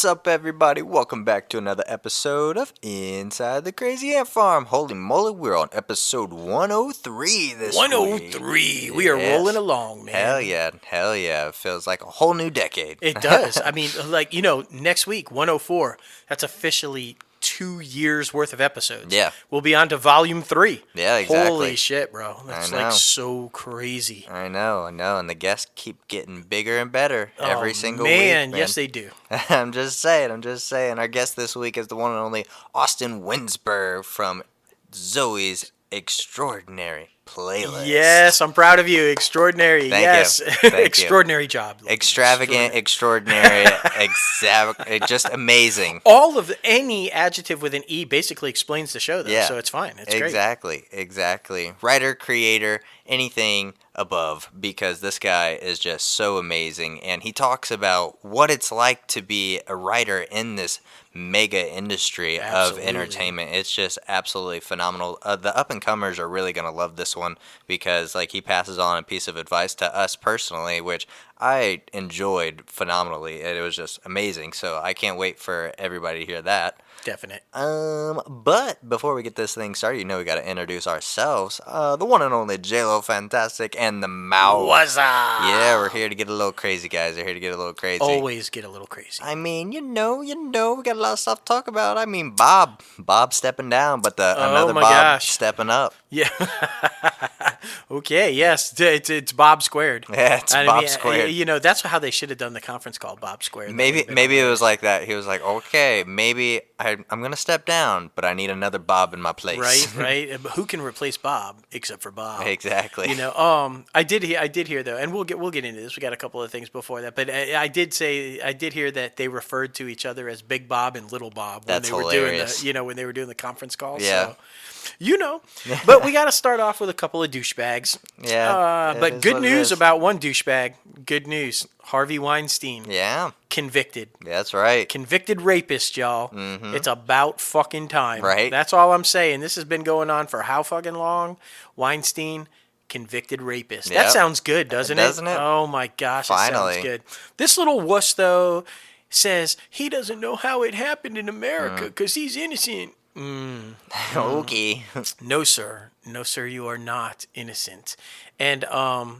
What's up, everybody? Welcome back to another episode of Inside the Crazy Ant Farm. Holy moly, we're on episode 103 this week. 103. We are rolling along, man. Hell yeah. It feels like a whole new decade. It does. I mean, next week, 104, that's officially 2 years worth of episodes. Yeah. We'll be on to volume 3. Yeah, exactly. Holy shit, bro. That's like so crazy. I know. And the guests keep getting bigger and better every single week. Man, yes, they do. I'm just saying. Our guest this week is the one and only Austin Winsberg from Zoe's Extraordinary Playlist. Yes, I'm proud of you. Extraordinary. Thank you. Extraordinary job. Extravagant, extraordinary, just amazing. Any adjective with an E basically explains the show, though, so it's fine. It's great. Exactly. Writer, creator, anything above, because this guy is just so amazing, and he talks about what it's like to be a writer in this mega industry of entertainment. It's just absolutely phenomenal. The up-and-comers are really going to love this one because he passes on a piece of advice to us personally, which I enjoyed phenomenally. It was just amazing, so I can't wait for everybody to hear that. Definite. But before we get this thing started, we got to introduce ourselves. The one and only JLo Fantastic and the Mouse. What's up? Yeah, we're here to get a little crazy, guys. We're here to get a little crazy. Always get a little crazy. I mean, we got a lot of stuff to talk about. I mean, Bob stepping down, but another Bob stepping up. Yeah. Okay, yes, it's Bob squared. Yeah, it's Bob squared. That's how they should have done the conference call, Bob squared. Maybe it was like that. He was like, okay, maybe I'm going to step down, but I need another Bob in my place. Right. But who can replace Bob except for Bob? Exactly. I did hear though, and we'll get into this. We got a couple of things before that, but I did hear that they referred to each other as Big Bob and Little Bob when they were hilarious. when they were doing the conference call. Yeah. So, but we got to start off with a couple of douchebags. Yeah. But good news about one douchebag. Good news. Harvey Weinstein. Yeah. Convicted. That's right. Convicted rapist, y'all. Mm-hmm. It's about fucking time. Right. That's all I'm saying. This has been going on for how fucking long? Weinstein, convicted rapist. Yep. That sounds good, doesn't it? Doesn't it? Oh my gosh, Finally. It sounds good. This little wuss, though, says he doesn't know how it happened in America because he's innocent. Okay. No, sir. No, sir, you are not innocent. And, but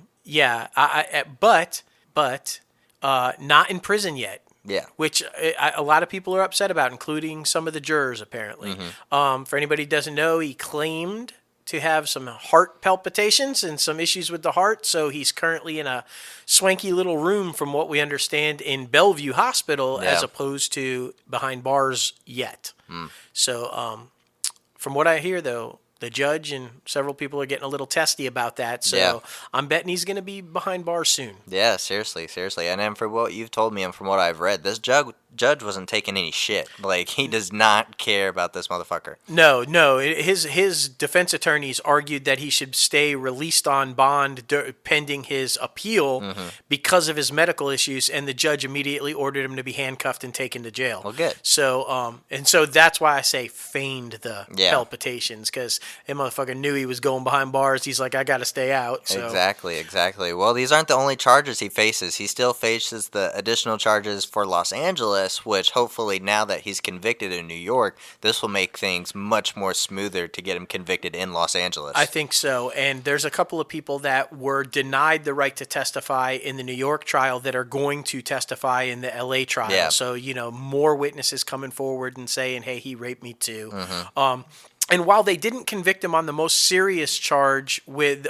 not in prison yet. Yeah. Which a lot of people are upset about, including some of the jurors, apparently. Mm-hmm. For anybody who doesn't know, he claimed to have some heart palpitations and some issues with the heart, so he's currently in a swanky little room, from what we understand, in Bellevue Hospital, as opposed to behind bars yet. So, from what I hear, though, the judge and several people are getting a little testy about that. So I'm betting he's going to be behind bars soon. Yeah, seriously. And then from what you've told me and from what I've read, this judge wasn't taking any shit. He does not care about this motherfucker. No. His defense attorneys argued that he should stay released on bond pending his appeal because of his medical issues, and the judge immediately ordered him to be handcuffed and taken to jail. Well, good. So, so that's why I say feigned the palpitations, because that motherfucker knew he was going behind bars. He's like, I got to stay out. So. Exactly. Well, these aren't the only charges he faces. He still faces the additional charges for Los Angeles, which hopefully now that he's convicted in New York, this will make things much more smoother to get him convicted in Los Angeles. I think so. And there's a couple of people that were denied the right to testify in the New York trial that are going to testify in the LA trial. Yeah. So, more witnesses coming forward and saying, hey, he raped me too. And while they didn't convict him on the most serious charge with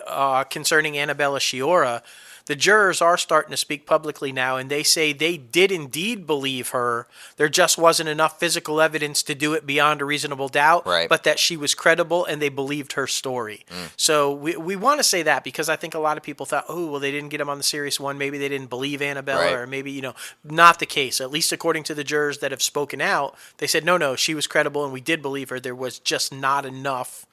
concerning Annabella Sciorra, the jurors are starting to speak publicly now, and they say they did indeed believe her. There just wasn't enough physical evidence to do it beyond a reasonable doubt, but that she was credible and they believed her story. So we want to say that because I think a lot of people thought, oh, well, they didn't get him on the serious one. Maybe they didn't believe Annabella, or maybe, not the case. At least according to the jurors that have spoken out, they said, no, she was credible and we did believe her. There was just not enough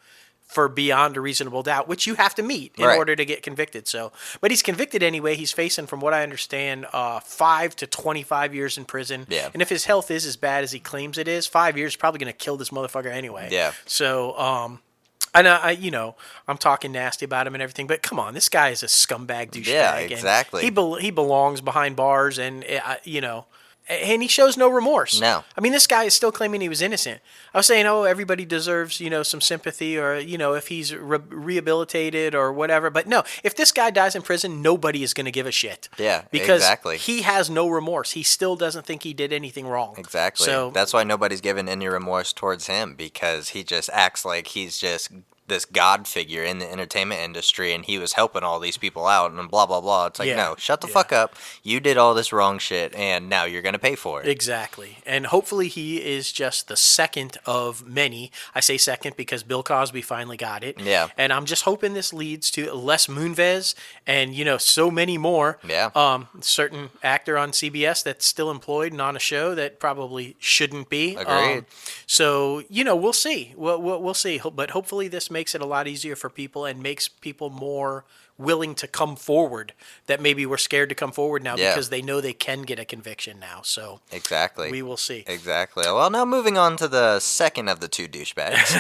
for beyond a reasonable doubt, which you have to meet in order to get convicted. So, but he's convicted anyway. He's facing, from what I understand, 5 to 25 years in prison. Yeah. And if his health is as bad as he claims it is, 5 years is probably going to kill this motherfucker anyway. Yeah. So, and I'm talking nasty about him and everything, but come on, this guy is a scumbag douchebag. Yeah, exactly. And he belongs behind bars, and And he shows no remorse. No. I mean, this guy is still claiming he was innocent. I was saying, oh, everybody deserves, some sympathy, or, if he's rehabilitated or whatever. But no, if this guy dies in prison, nobody is going to give a shit. Yeah, because exactly. he has no remorse. He still doesn't think he did anything wrong. Exactly. So that's why nobody's given any remorse towards him, because he just acts like he's just this god figure in the entertainment industry, and he was helping all these people out and blah blah blah. It's like, no, shut the fuck up. You did all this wrong shit, and now you're gonna pay for it. Exactly. And hopefully he is just the second of many. I say second because Bill Cosby finally got it. Yeah. And I'm just hoping this leads to Les Moonves and so many more. Yeah. Certain actor on CBS that's still employed and on a show that probably shouldn't be. Agreed. So we'll see. We'll see. But hopefully this makes it a lot easier for people and makes people more willing to come forward that maybe were scared to come forward now because they know they can get a conviction now. So exactly, we will see. Exactly. Well, now moving on to the second of the two douchebags.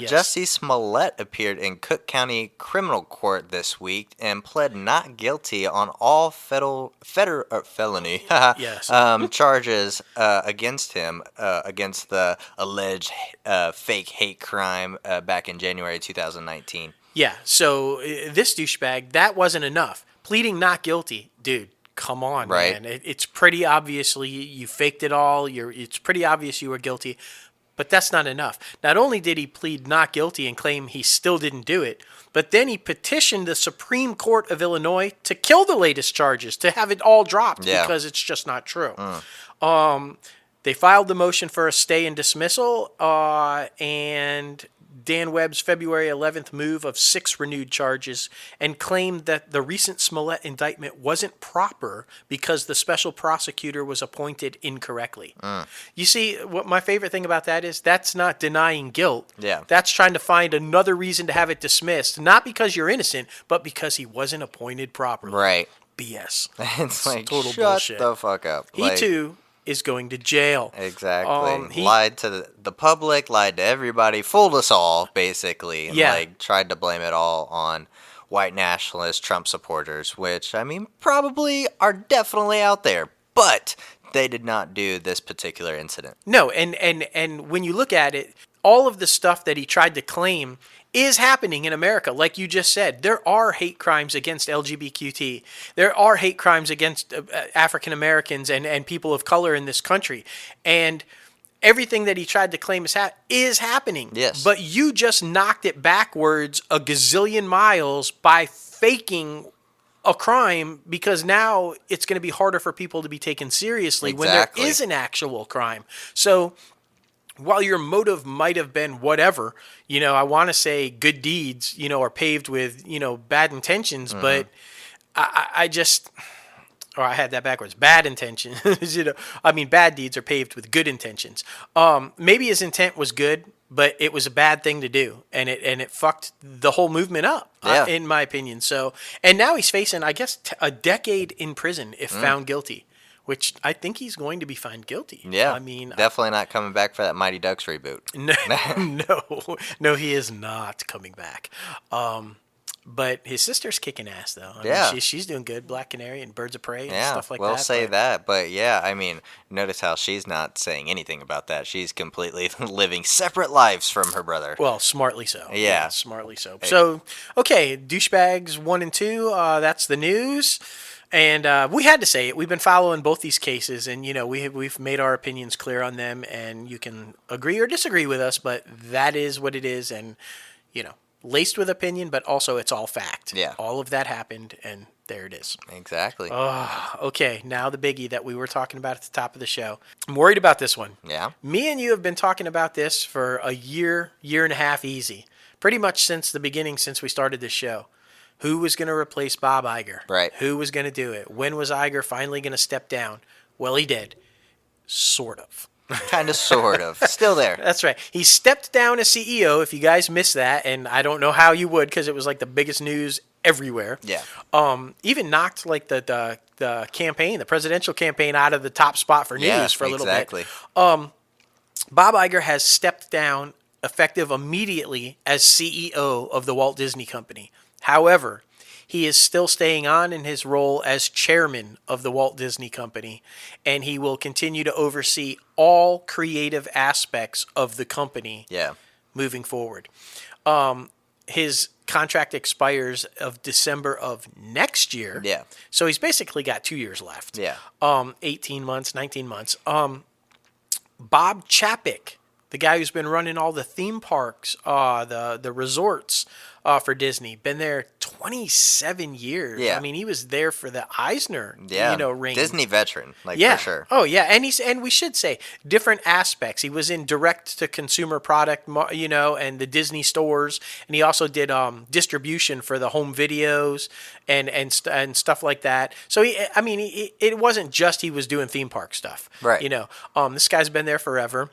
Jussie Smollett appeared in Cook County Criminal Court this week and pled not guilty on all felony charges against him against the alleged fake hate crime back in January 2019. Yeah, so this douchebag, that wasn't enough. Pleading not guilty, dude, come on, man. It's pretty obviously you faked it all. It's pretty obvious you were guilty, but that's not enough. Not only did he plead not guilty and claim he still didn't do it, but then he petitioned the Supreme Court of Illinois to kill the latest charges, to have it all dropped because it's just not true. They filed the motion for a stay and dismissal, and Dan Webb's February 11th move of 6 renewed charges, and claimed that the recent Smollett indictment wasn't proper because the special prosecutor was appointed incorrectly. You see, what my favorite thing about that is that's not denying guilt. Yeah. That's trying to find another reason to have it dismissed, not because you're innocent, but because he wasn't appointed properly. Right. BS. It's like, total shut bullshit. the fuck up. He too is going to jail. Exactly. He lied to the public, lied to everybody, fooled us all, basically. And, tried to blame it all on white nationalist Trump supporters, which, I mean, probably are definitely out there. But they did not do this particular incident. No, and when you look at it, all of the stuff that he tried to claim is happening in America. Like you just said, there are hate crimes against LGBTQ. There are hate crimes against African Americans and people of color in this country. And everything that he tried to claim is happening. Yes. But you just knocked it backwards a gazillion miles by faking a crime, because now it's going to be harder for people to be taken seriously when there is an actual crime. So while your motive might have been whatever, I want to say good deeds, are paved with, bad intentions, but I had that backwards. Bad intentions, bad deeds are paved with good intentions. Maybe his intent was good, but it was a bad thing to do, and it fucked the whole movement up, in my opinion. So, and now he's facing, I guess, a decade in prison if found guilty. Which I think he's going to be found guilty. Yeah, I mean, definitely not coming back for that Mighty Ducks reboot. No, he is not coming back. But his sister's kicking ass, though. I mean, she's doing good. Black Canary and Birds of Prey and stuff like that. We'll say that. But yeah, I mean, notice how she's not saying anything about that. She's completely living separate lives from her brother. Well, smartly so. Yeah, smartly so. So, okay, douchebags 1 and 2. That's the news. And we had to say it. We've been following both these cases, and we've made our opinions clear on them. And you can agree or disagree with us, but that is what it is. And laced with opinion, but also it's all fact. Yeah, all of that happened, and there it is. Exactly. Okay, now the biggie that we were talking about at the top of the show. I'm worried about this one. Yeah. Me and you have been talking about this for a year and a half, easy. Pretty much since the beginning, since we started this show. Who was going to replace Bob Iger? Right. Who was going to do it? When was Iger finally going to step down? Well, he did. Sort of. Kind of, sort of. Still there. That's right. He stepped down as CEO, if you guys missed that, and I don't know how you would because it was like the biggest news everywhere. Yeah. Even knocked like the campaign, the presidential campaign, out of the top spot for news for a little bit. Bob Iger has stepped down effective immediately as CEO of the Walt Disney Company. However, he is still staying on in his role as chairman of the Walt Disney Company, and he will continue to oversee all creative aspects of the company Yeah. moving forward. His contract expires of December of next year. Yeah. So he's basically got 2 years left. Yeah. 18 months, 19 months. Bob Chapek, the guy who's been running all the theme parks, the resorts for Disney, been there 27 years. Yeah. I mean, he was there for the Eisner, Yeah. reign. Disney veteran, like, Yeah. for sure. Oh, yeah. And we should say different aspects. He was in direct to consumer product, and the Disney stores, and he also did distribution for the home videos and stuff like that. So it wasn't just he was doing theme park stuff. Right. This guy's been there forever.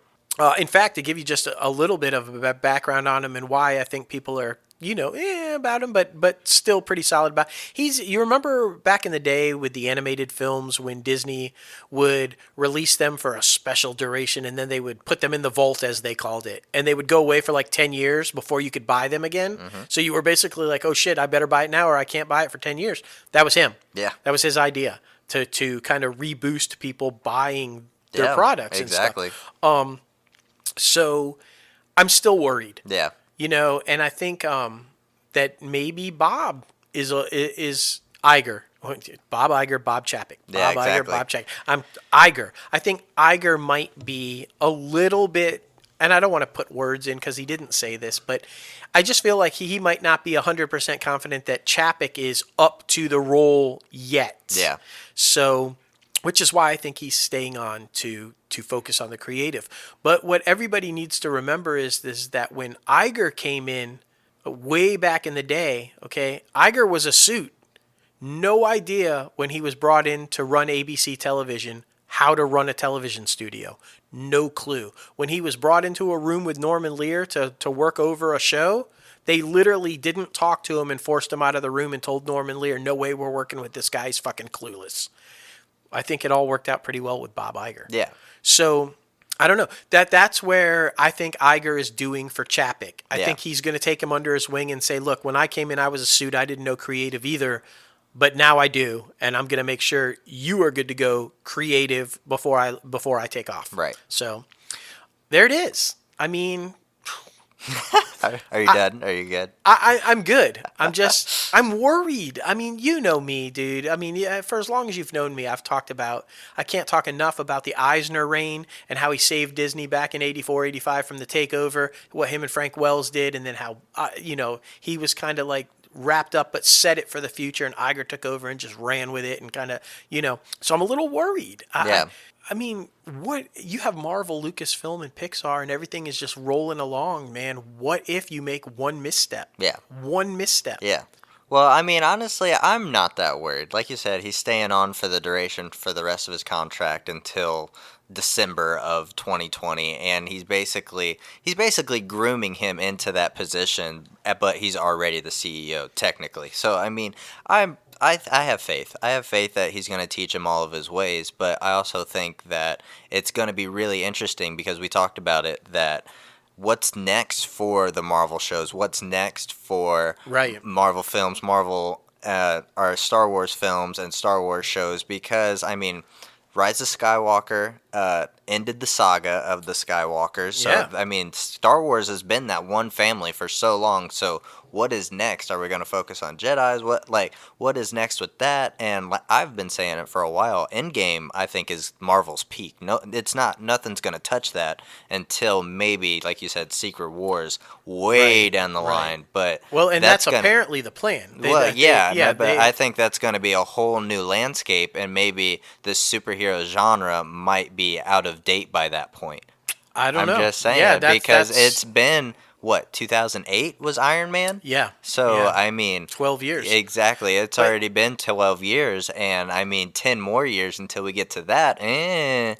In fact, to give you just a little bit of a background on him and why I think people are about him, but still pretty solid about. You remember back in the day with the animated films when Disney would release them for a special duration and then they would put them in the vault, as they called it, and they would go away for like 10 years before you could buy them again. Mm-hmm. So you were basically like, oh shit, I better buy it now or I can't buy it for 10 years. That was him. Yeah. That was his idea to kind of reboost people buying their products exactly. and stuff. So I'm still worried. Yeah. And I think that maybe Bob is Iger. Bob Iger, Bob Chapek. Yeah, Bob exactly. Iger, Bob Chapek. Iger. I think Iger might be a little bit, and I don't want to put words in because he didn't say this, but I just feel like he might not be 100% confident that Chapek is up to the role yet. Yeah. So, which is why I think he's staying on to focus on the creative. But what everybody needs to remember is that when Iger came in way back in the day, okay, Iger was a suit. No idea when he was brought in to run ABC television how to run a television studio. No clue. When he was brought into a room with Norman Lear to work over a show, they literally didn't talk to him and forced him out of the room and told Norman Lear, no way we're working with this guy, he's fucking clueless. I think it all worked out pretty well with Bob Iger. Yeah. So, I don't know. That's where I think Iger is doing for Chapek. I think he's going to take him under his wing and say, look, when I came in, I was a suit. I didn't know creative either, but now I do, and I'm going to make sure you are good to go creative before I take off. Right. So, there it is. I mean... Are you done? Are you good? I'm good. I'm worried. I mean, you know me, dude. I mean, for as long as you've known me, I can't talk enough about the Eisner reign and how he saved Disney back in 84, 85 from the takeover, what him and Frank Wells did, and then how, he was kind of like wrapped up but set it for the future, and Iger took over and just ran with it and kind of, so I'm a little worried. I mean, what you have Marvel, Lucasfilm, and Pixar, and everything is just rolling along, man. What if you make one misstep? Yeah. One misstep. Yeah. Well, I mean, honestly, I'm not that worried. Like you said, he's staying on for the duration for the rest of his contract until December of 2020, and he's basically grooming him into that position, but he's already the CEO technically. So, I mean, I have faith. I have faith that he's going to teach him all of his ways, but I also think that it's going to be really interesting because we talked about it, that what's next for the Marvel shows, what's next for Marvel films, or Star Wars films and Star Wars shows, because, I mean, Rise of Skywalker ended the saga of the Skywalkers. So, I mean, Star Wars has been that one family for so long. So, what is next? Are we going to focus on Jedis? What is next with that? And I've been saying it for a while. Endgame, I think, is Marvel's peak. No, it's not. Nothing's going to touch that until maybe, like you said, Secret Wars way down the line. But that's apparently the plan. I think that's going to be a whole new landscape, and maybe the superhero genre might be out of date by that point. I don't know. I'm just saying because it's been. What, 2008 was Iron Man? Yeah. So, I mean... 12 years. Exactly. It's already been 12 years, and, I mean, 10 more years until we get to that. How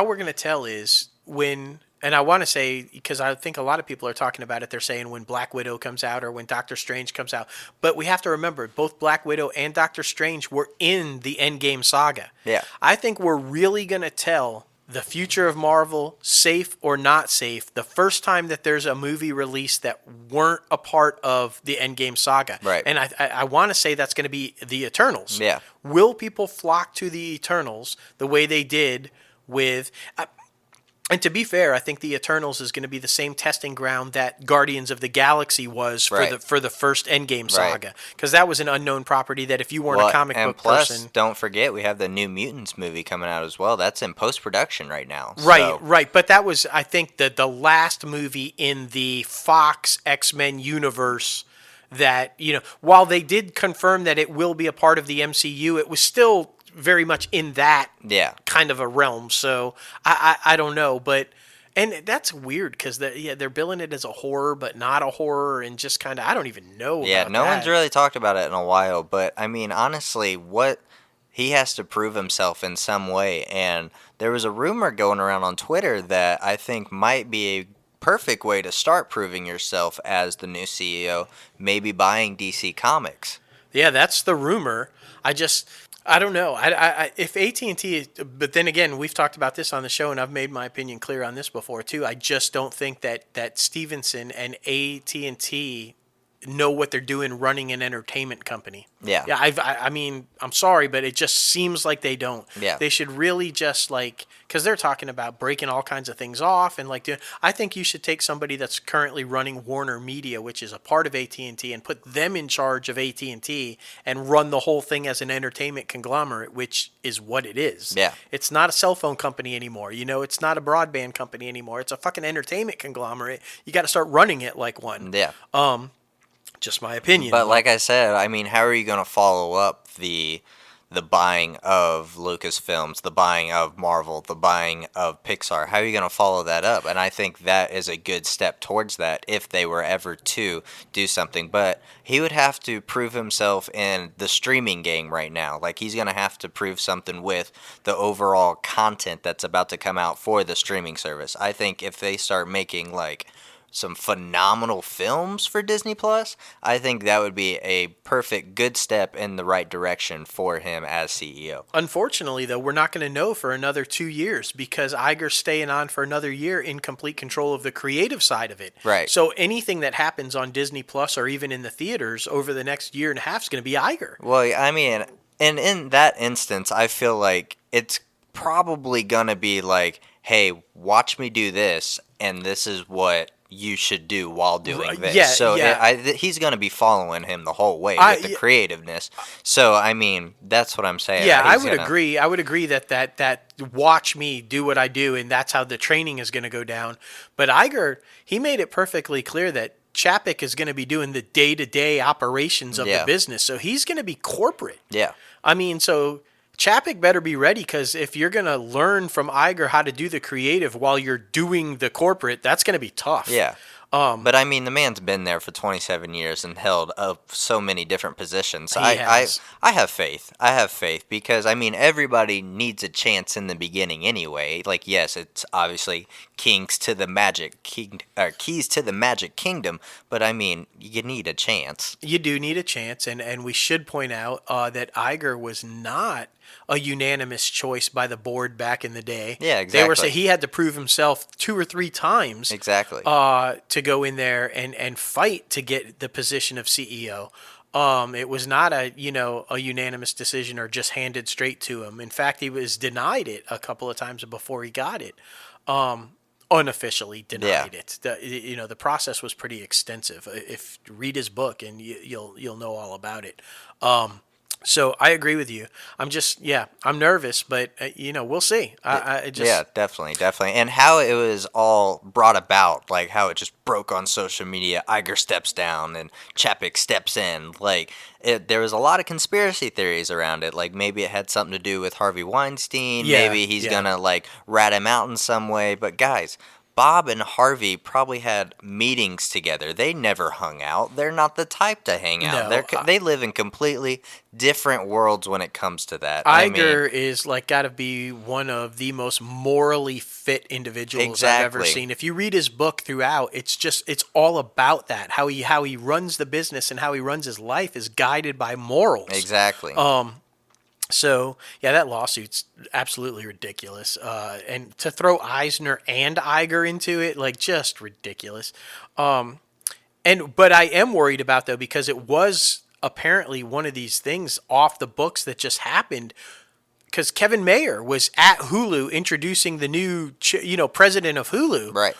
we're going to tell is when... And I want to say, because I think a lot of people are talking about it, they're saying when Black Widow comes out or when Doctor Strange comes out. But we have to remember, both Black Widow and Doctor Strange were in the Endgame saga. Yeah. I think we're really going to tell the future of Marvel, safe or not safe, the first time that there's a movie released that weren't a part of the Endgame saga. Right. And I want to say that's going to be the Eternals. Yeah. Will people flock to the Eternals the way they did with... and to be fair, I think the Eternals is going to be the same testing ground that Guardians of the Galaxy was for Right. the first Endgame Right. saga, because that was an unknown property that if you weren't a comic and book plus, person, don't forget we have the New Mutants movie coming out as well. That's in post production right now. right, So, right. But that was, I think, the last movie in the Fox X-Men universe that, while they did confirm that it will be a part of the MCU, it was still very much in that yeah. kind of a realm. So I don't know, but and that's weird because they're billing it as a horror, but not a horror, and just kind of I don't even know. Yeah, about no that. one's really talked about it in a while, but I mean, honestly, what he has to prove himself in some way, and there was a rumor going around on Twitter that I think might be a perfect way to start proving yourself as the new CEO, maybe buying DC Comics. Yeah, that's the rumor. I don't know. If AT&T, but then again, we've talked about this on the show, and I've made my opinion clear on this before too. I just don't think that Stevenson and AT&T know what they're doing running an entertainment company. Yeah. Yeah. I mean, I'm sorry, but it just seems like they don't. Yeah. They should really just because they're talking about breaking all kinds of things off and I think you should take somebody that's currently running Warner Media, which is a part of AT&T, and put them in charge of AT&T and run the whole thing as an entertainment conglomerate, which is what it is. Yeah. It's not a cell phone company anymore. It's not a broadband company anymore. It's a fucking entertainment conglomerate. You got to start running it like one. Yeah. Just my opinion. But like I said, I mean, how are you going to follow up the buying of Lucasfilms, the buying of Marvel, the buying of Pixar? How are you going to follow that up? And I think that is a good step towards that if they were ever to do something. But he would have to prove himself in the streaming game right now. Like, he's going to have to prove something with the overall content that's about to come out for the streaming service. I think if they start making, some phenomenal films for Disney Plus, I think that would be a perfect good step in the right direction for him as CEO. Unfortunately, though, we're not going to know for another 2 years because Iger's staying on for another year in complete control of the creative side of it. Right. So anything that happens on Disney Plus or even in the theaters over the next year and a half is going to be Iger. Well, I mean, and in that instance, I feel like it's probably going to be like, hey, watch me do this, and this is what you should do while doing this. Yeah, so yeah. he's going to be following him the whole way with the creativeness. So, I mean, that's what I'm saying. Yeah, I would agree. I would agree that watch me do what I do, and that's how the training is going to go down. But Iger, he made it perfectly clear that Chapek is going to be doing the day-to-day operations of the business. So he's going to be corporate. Yeah. I mean, so Chapek better be ready, because if you're going to learn from Iger how to do the creative while you're doing the corporate, that's going to be tough. Yeah. But I mean, the man's been there for 27 years and held up so many different positions. I have faith. I have faith because, I mean, everybody needs a chance in the beginning anyway. Like, yes, it's obviously keys to the Magic Kingdom, but I mean, you need a chance. You do need a chance, and we should point out that Iger was not a unanimous choice by the board back in the day. Yeah, exactly. They were saying he had to prove himself 2 or 3 times. Exactly. To go in there and fight to get the position of CEO. It was not a unanimous decision or just handed straight to him. In fact, he was denied it a couple of times before he got it. Unofficially denied it. The process was pretty extensive. If read his book and you'll know all about it. So I agree with you. I'm nervous, but we'll see. Yeah, definitely. And how it was all brought about, like how it just broke on social media. Iger steps down and Chapek steps in. There was a lot of conspiracy theories around it. Like maybe it had something to do with Harvey Weinstein. Yeah, maybe he's gonna rat him out in some way. But guys, Bob and Harvey probably had meetings together. They never hung out. They're not the type to hang out. No, they live in completely different worlds when it comes to that. Iger is got to be one of the most morally fit individuals I've ever seen. If you read his book throughout, it's all about that. How he runs the business and how he runs his life is guided by morals. Exactly. So yeah, that lawsuit's absolutely ridiculous. And to throw Eisner and Iger into it, like just ridiculous. But I am worried about though because it was apparently one of these things off the books that just happened because Kevin Mayer was at Hulu introducing the new president of Hulu, Right.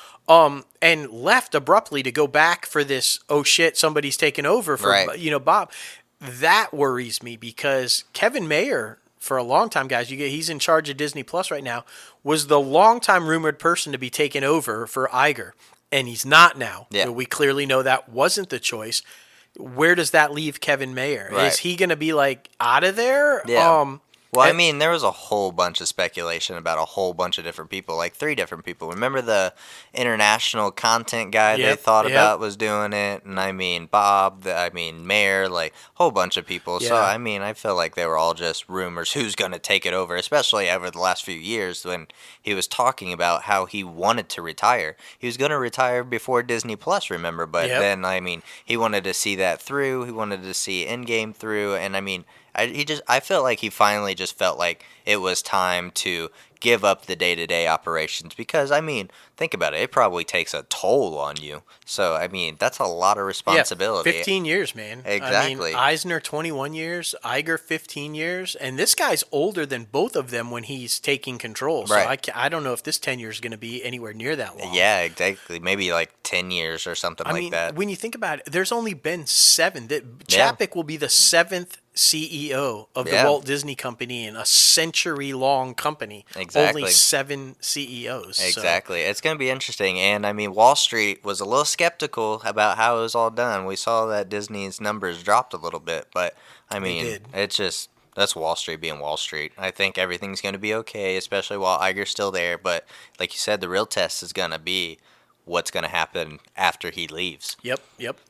and left abruptly to go back for this. Oh shit, somebody's taken over for Right. Bob. That worries me because Kevin Mayer, for a long time, guys, he's in charge of Disney Plus right now, was the longtime rumored person to be taken over for Iger, and he's not now. Yeah. We clearly know that wasn't the choice. Where does that leave Kevin Mayer? Right. Is he going to be like out of there? Yeah. Well, I mean, there was a whole bunch of speculation about a whole bunch of different people, like 3 different people. Remember the international content guy they Yep, thought yep. about was doing it? And I mean, Bob, Mayor, like, a whole bunch of people. So, Yeah. I mean, I feel like they were all just rumors who's going to take it over, especially over the last few years when he was talking about how he wanted to retire. He was going to retire before Disney Plus, remember? But Yep. then, I mean, he wanted to see that through. He wanted to see Endgame through. And, I mean, I felt like he finally just felt like it was time to give up the day-to-day operations because I mean, think about it, it probably takes a toll on you. So I mean, that's a lot of responsibility. Yeah, 15 years, man. Exactly. I mean, Eisner 21 years, Iger 15 years, and this guy's older than both of them when he's taking control. So Right. I don't know if this tenure is going to be anywhere near that long. Yeah, exactly. Maybe like 10 years or something I like mean, that. when you think about it, there's only been 7. Yeah. Chapek will be the 7th CEO of the Yeah. Walt Disney Company in a century-long company. Exactly. Only 7 CEOs. So, Exactly. It's going to be interesting. And I mean, Wall Street was a little skeptical about how it was all done. We saw that Disney's numbers dropped a little bit, but I mean, did. it's just that's Wall Street being Wall Street. I think everything's going to be okay, especially while Iger's still there. But like you said, the real test is going to be what's going to happen after he leaves. Yep.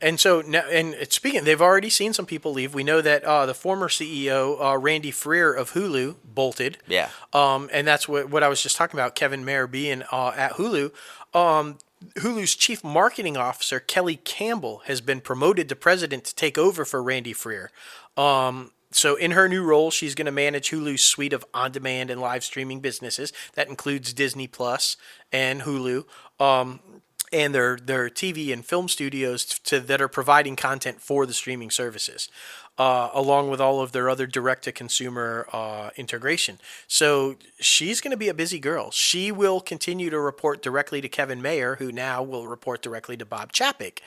And so now, and speaking, they've already seen some people leave. We know that the former CEO, Randy Freer of Hulu, bolted. Yeah. And that's what I was just talking about. Kevin Mayer being at Hulu. Hulu's chief marketing officer, Kelly Campbell, has been promoted to president to take over for Randy Freer. So in her new role, she's going to manage Hulu's suite of on-demand and live streaming businesses. That includes Disney Plus and Hulu. And their TV and film studios that are providing content for the streaming services, along with all of their other direct-to-consumer integration. So she's going to be a busy girl. She will continue to report directly to Kevin Mayer, who now will report directly to Bob Chapek.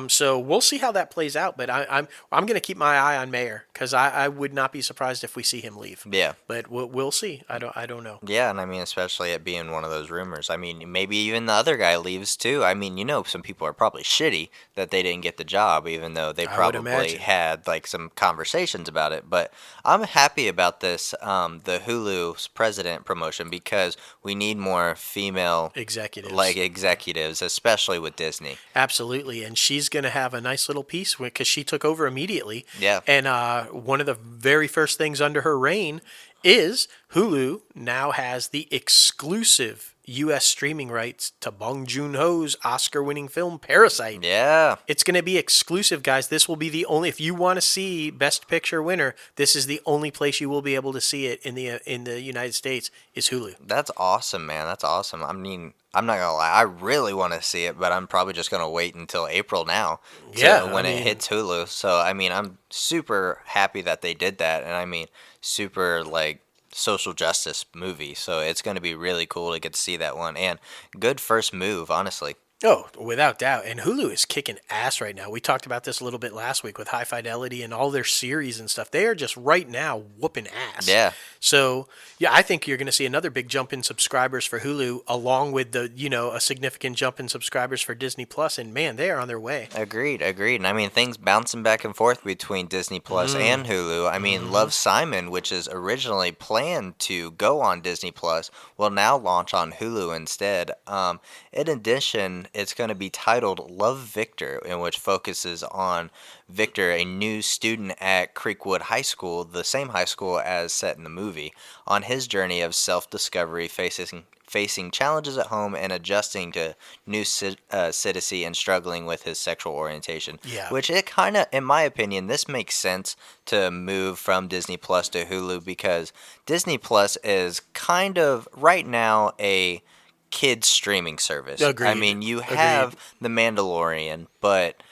So we'll see how that plays out. But I'm going to keep my eye on Mayer because I would not be surprised if we see him leave. Yeah. But we'll see. I don't know. Yeah, and I mean, especially it being one of those rumors. I mean, maybe even the other guy leaves too. I mean, some people are probably shitty that they didn't get the job, even though they I would probably imagine. had like some conversations about it. But I'm happy about this, the Hulu's president promotion because we need more female executives, especially with Disney. Absolutely, and she's going to have a nice little piece because she took over immediately. Yeah. And one of the very first things under her reign is Hulu now has the exclusive U.S. streaming rights to Bong Joon-ho's Oscar-winning film Parasite. Yeah. It's going to be exclusive, guys. This will be the only. If you want to see Best Picture winner, this is the only place you will be able to see it in the United States is Hulu. That's awesome, man. That's awesome. I mean, I'm not gonna lie, I really want to see it, but I'm probably just gonna wait until April now when it hits Hulu. So I mean, I'm super happy that they did that, and I mean, super like social justice movie. So it's gonna be really cool to get to see that one, and good first move, honestly. Oh, without doubt. And Hulu is kicking ass right now. We talked about this a little bit last week with High Fidelity and all their series and stuff. They are just right now whooping ass. Yeah. So, yeah, I think you're going to see another big jump in subscribers for Hulu along with a significant jump in subscribers for Disney Plus. And man, they are on their way. Agreed. And I mean, things bouncing back and forth between Disney Plus and Hulu. I mean, Love, Simon, which is originally planned to go on Disney Plus, will now launch on Hulu instead. In addition, and it's going to be titled Love Victor, in which focuses on Victor, a new student at Creekwood High School, the same high school as set in the movie, on his journey of self-discovery, facing challenges at home and adjusting to new citizenry and struggling with his sexual orientation. Yeah. Which it kind of, in my opinion, this makes sense to move from Disney Plus to Hulu, because Disney Plus is kind of right now a kids streaming service. Agreed. I mean, you have The Mandalorian, but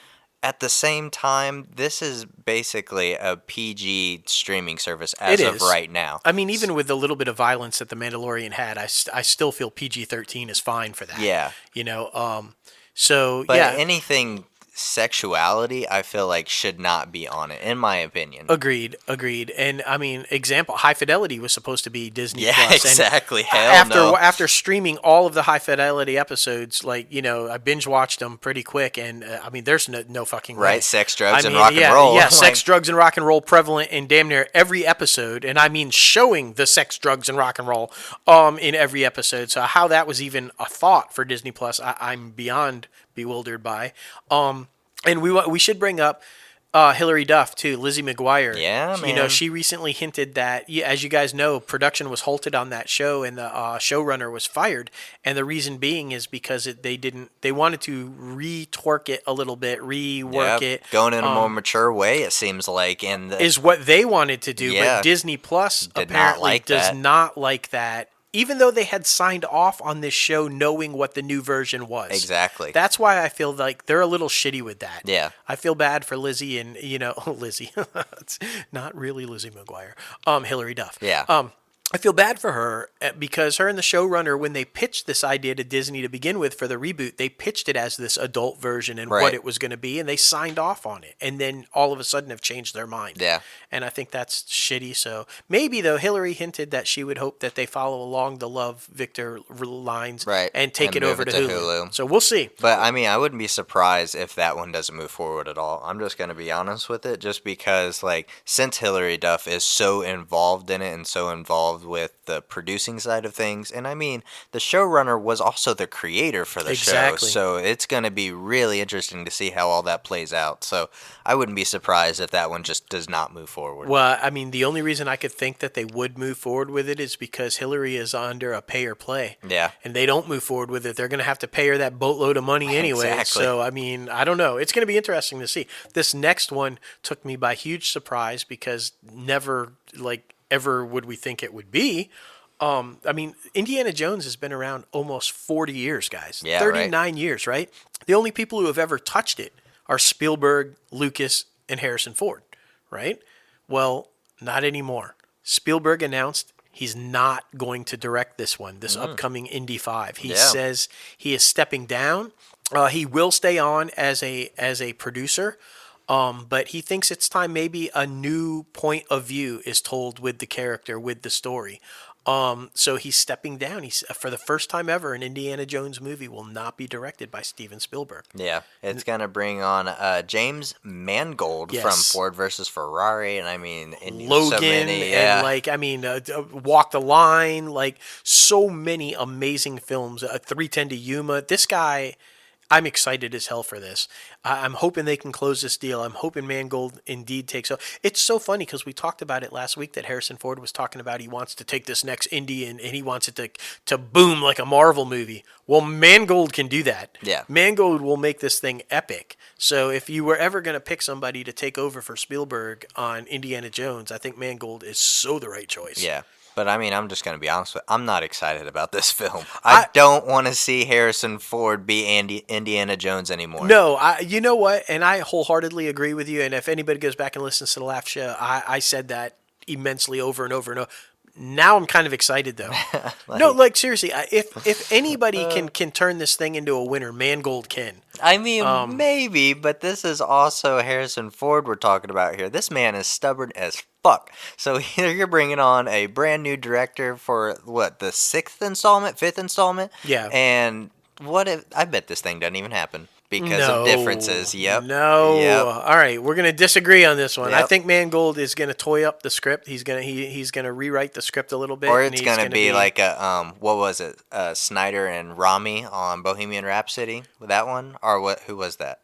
at the same time, this is basically a PG streaming service as of right now. I mean, even with the little bit of violence that The Mandalorian had, I still feel PG-13 is fine for that. Yeah. So, but yeah. anything sexuality, I feel like, should not be on it, in my opinion. Agreed. And I mean, example, High Fidelity was supposed to be Disney Yeah, Plus. exactly. And Hell no. After streaming all of the High Fidelity episodes, I binge watched them pretty quick, and I mean, there's no fucking way. Right, sex, drugs, and rock and roll. Yeah, sex, drugs, and rock and roll prevalent in damn near every episode, and I mean showing the sex, drugs, and rock and roll in every episode. So how that was even a thought for Disney Plus, I'm beyond bewildered by. And we should bring up Hilary Duff too, Lizzie McGuire. Yeah, man. She recently hinted that, as you guys know, production was halted on that show, and the showrunner was fired. And the reason being is because they wanted to retwork it a little bit, rework it, going in a more mature way. It seems like, is what they wanted to do. Yeah, but Disney Plus apparently does not like that. Even though they had signed off on this show knowing what the new version was. Exactly. That's why I feel like they're a little shitty with that. Yeah. I feel bad for Lizzie and, Lizzie. It's not really Lizzie McGuire. Hilary Duff. Yeah. I feel bad for her because her and the showrunner, when they pitched this idea to Disney to begin with for the reboot, they pitched it as this adult version and what it was going to be, and they signed off on it. And then all of a sudden have changed their mind. Yeah. And I think that's shitty. So maybe, though, Hillary hinted that she would hope that they follow along the Love Victor lines and take it over to Hulu. So we'll see. But, I mean, I wouldn't be surprised if that one doesn't move forward at all. I'm just going to be honest with it, just because, since Hilary Duff is so involved in it and so involved with the producing side of things, and I mean, the showrunner was also the creator for the show, so it's going to be really interesting to see how all that plays out. So I wouldn't be surprised if that one just does not move forward. Well, I mean, the only reason I could think that they would move forward with it is because Hillary is under a pay or play. Yeah. And they don't move forward with it. They're going to have to pay her that boatload of money anyway. Exactly. So, I mean, I don't know. It's going to be interesting to see. This next one took me by huge surprise because never, ever would we think it would be. I mean, Indiana Jones has been around almost 40 years, guys. Yeah, 39 years, right? The only people who have ever touched it are Spielberg, Lucas, and Harrison Ford, right? Well, not anymore. Spielberg announced he's not going to direct this one, this upcoming Indy 5. He says he is stepping down. He will stay on as a producer. But he thinks it's time maybe a new point of view is told with the character, with the story. So he's stepping down. He's, for the first time ever, an Indiana Jones movie will not be directed by Steven Spielberg. Yeah, it's going to bring on James Mangold from Ford versus Ferrari, and I mean, Logan, so many, and Walk the Line, so many amazing films. 310 to Yuma. This guy, I'm excited as hell for this. I'm hoping they can close this deal. I'm hoping Mangold indeed takes over. It's so funny because we talked about it last week that Harrison Ford was talking about he wants to take this next Indy and he wants it to boom like a Marvel movie. Well, Mangold can do that. Yeah. Mangold will make this thing epic. So if you were ever going to pick somebody to take over for Spielberg on Indiana Jones, I think Mangold is so the right choice. Yeah. But, I mean, I'm just going to be honest with you. I'm not excited about this film. I don't want to see Harrison Ford be Indiana Jones anymore. No, you know what? And I wholeheartedly agree with you. And if anybody goes back and listens to the Laugh Show, I said that immensely over and over and over. Now I'm kind of excited, though. Seriously, if anybody can turn this thing into a winner, Mangold can. I mean, maybe, but this is also Harrison Ford we're talking about here. This man is stubborn as fuck. So here you're bringing on a brand new director for, the 5th installment? Yeah. And what if, I bet this thing doesn't even happen. because of No, differences. Yep. no. Yep. All right, we're gonna disagree on this one. I Yep. think Mangold is gonna toy up the script. He's gonna rewrite the script a little bit, Or and it's he's gonna gonna be be like a what was it? Snyder and Rami on Bohemian Rhapsody. That one or what? Who was that?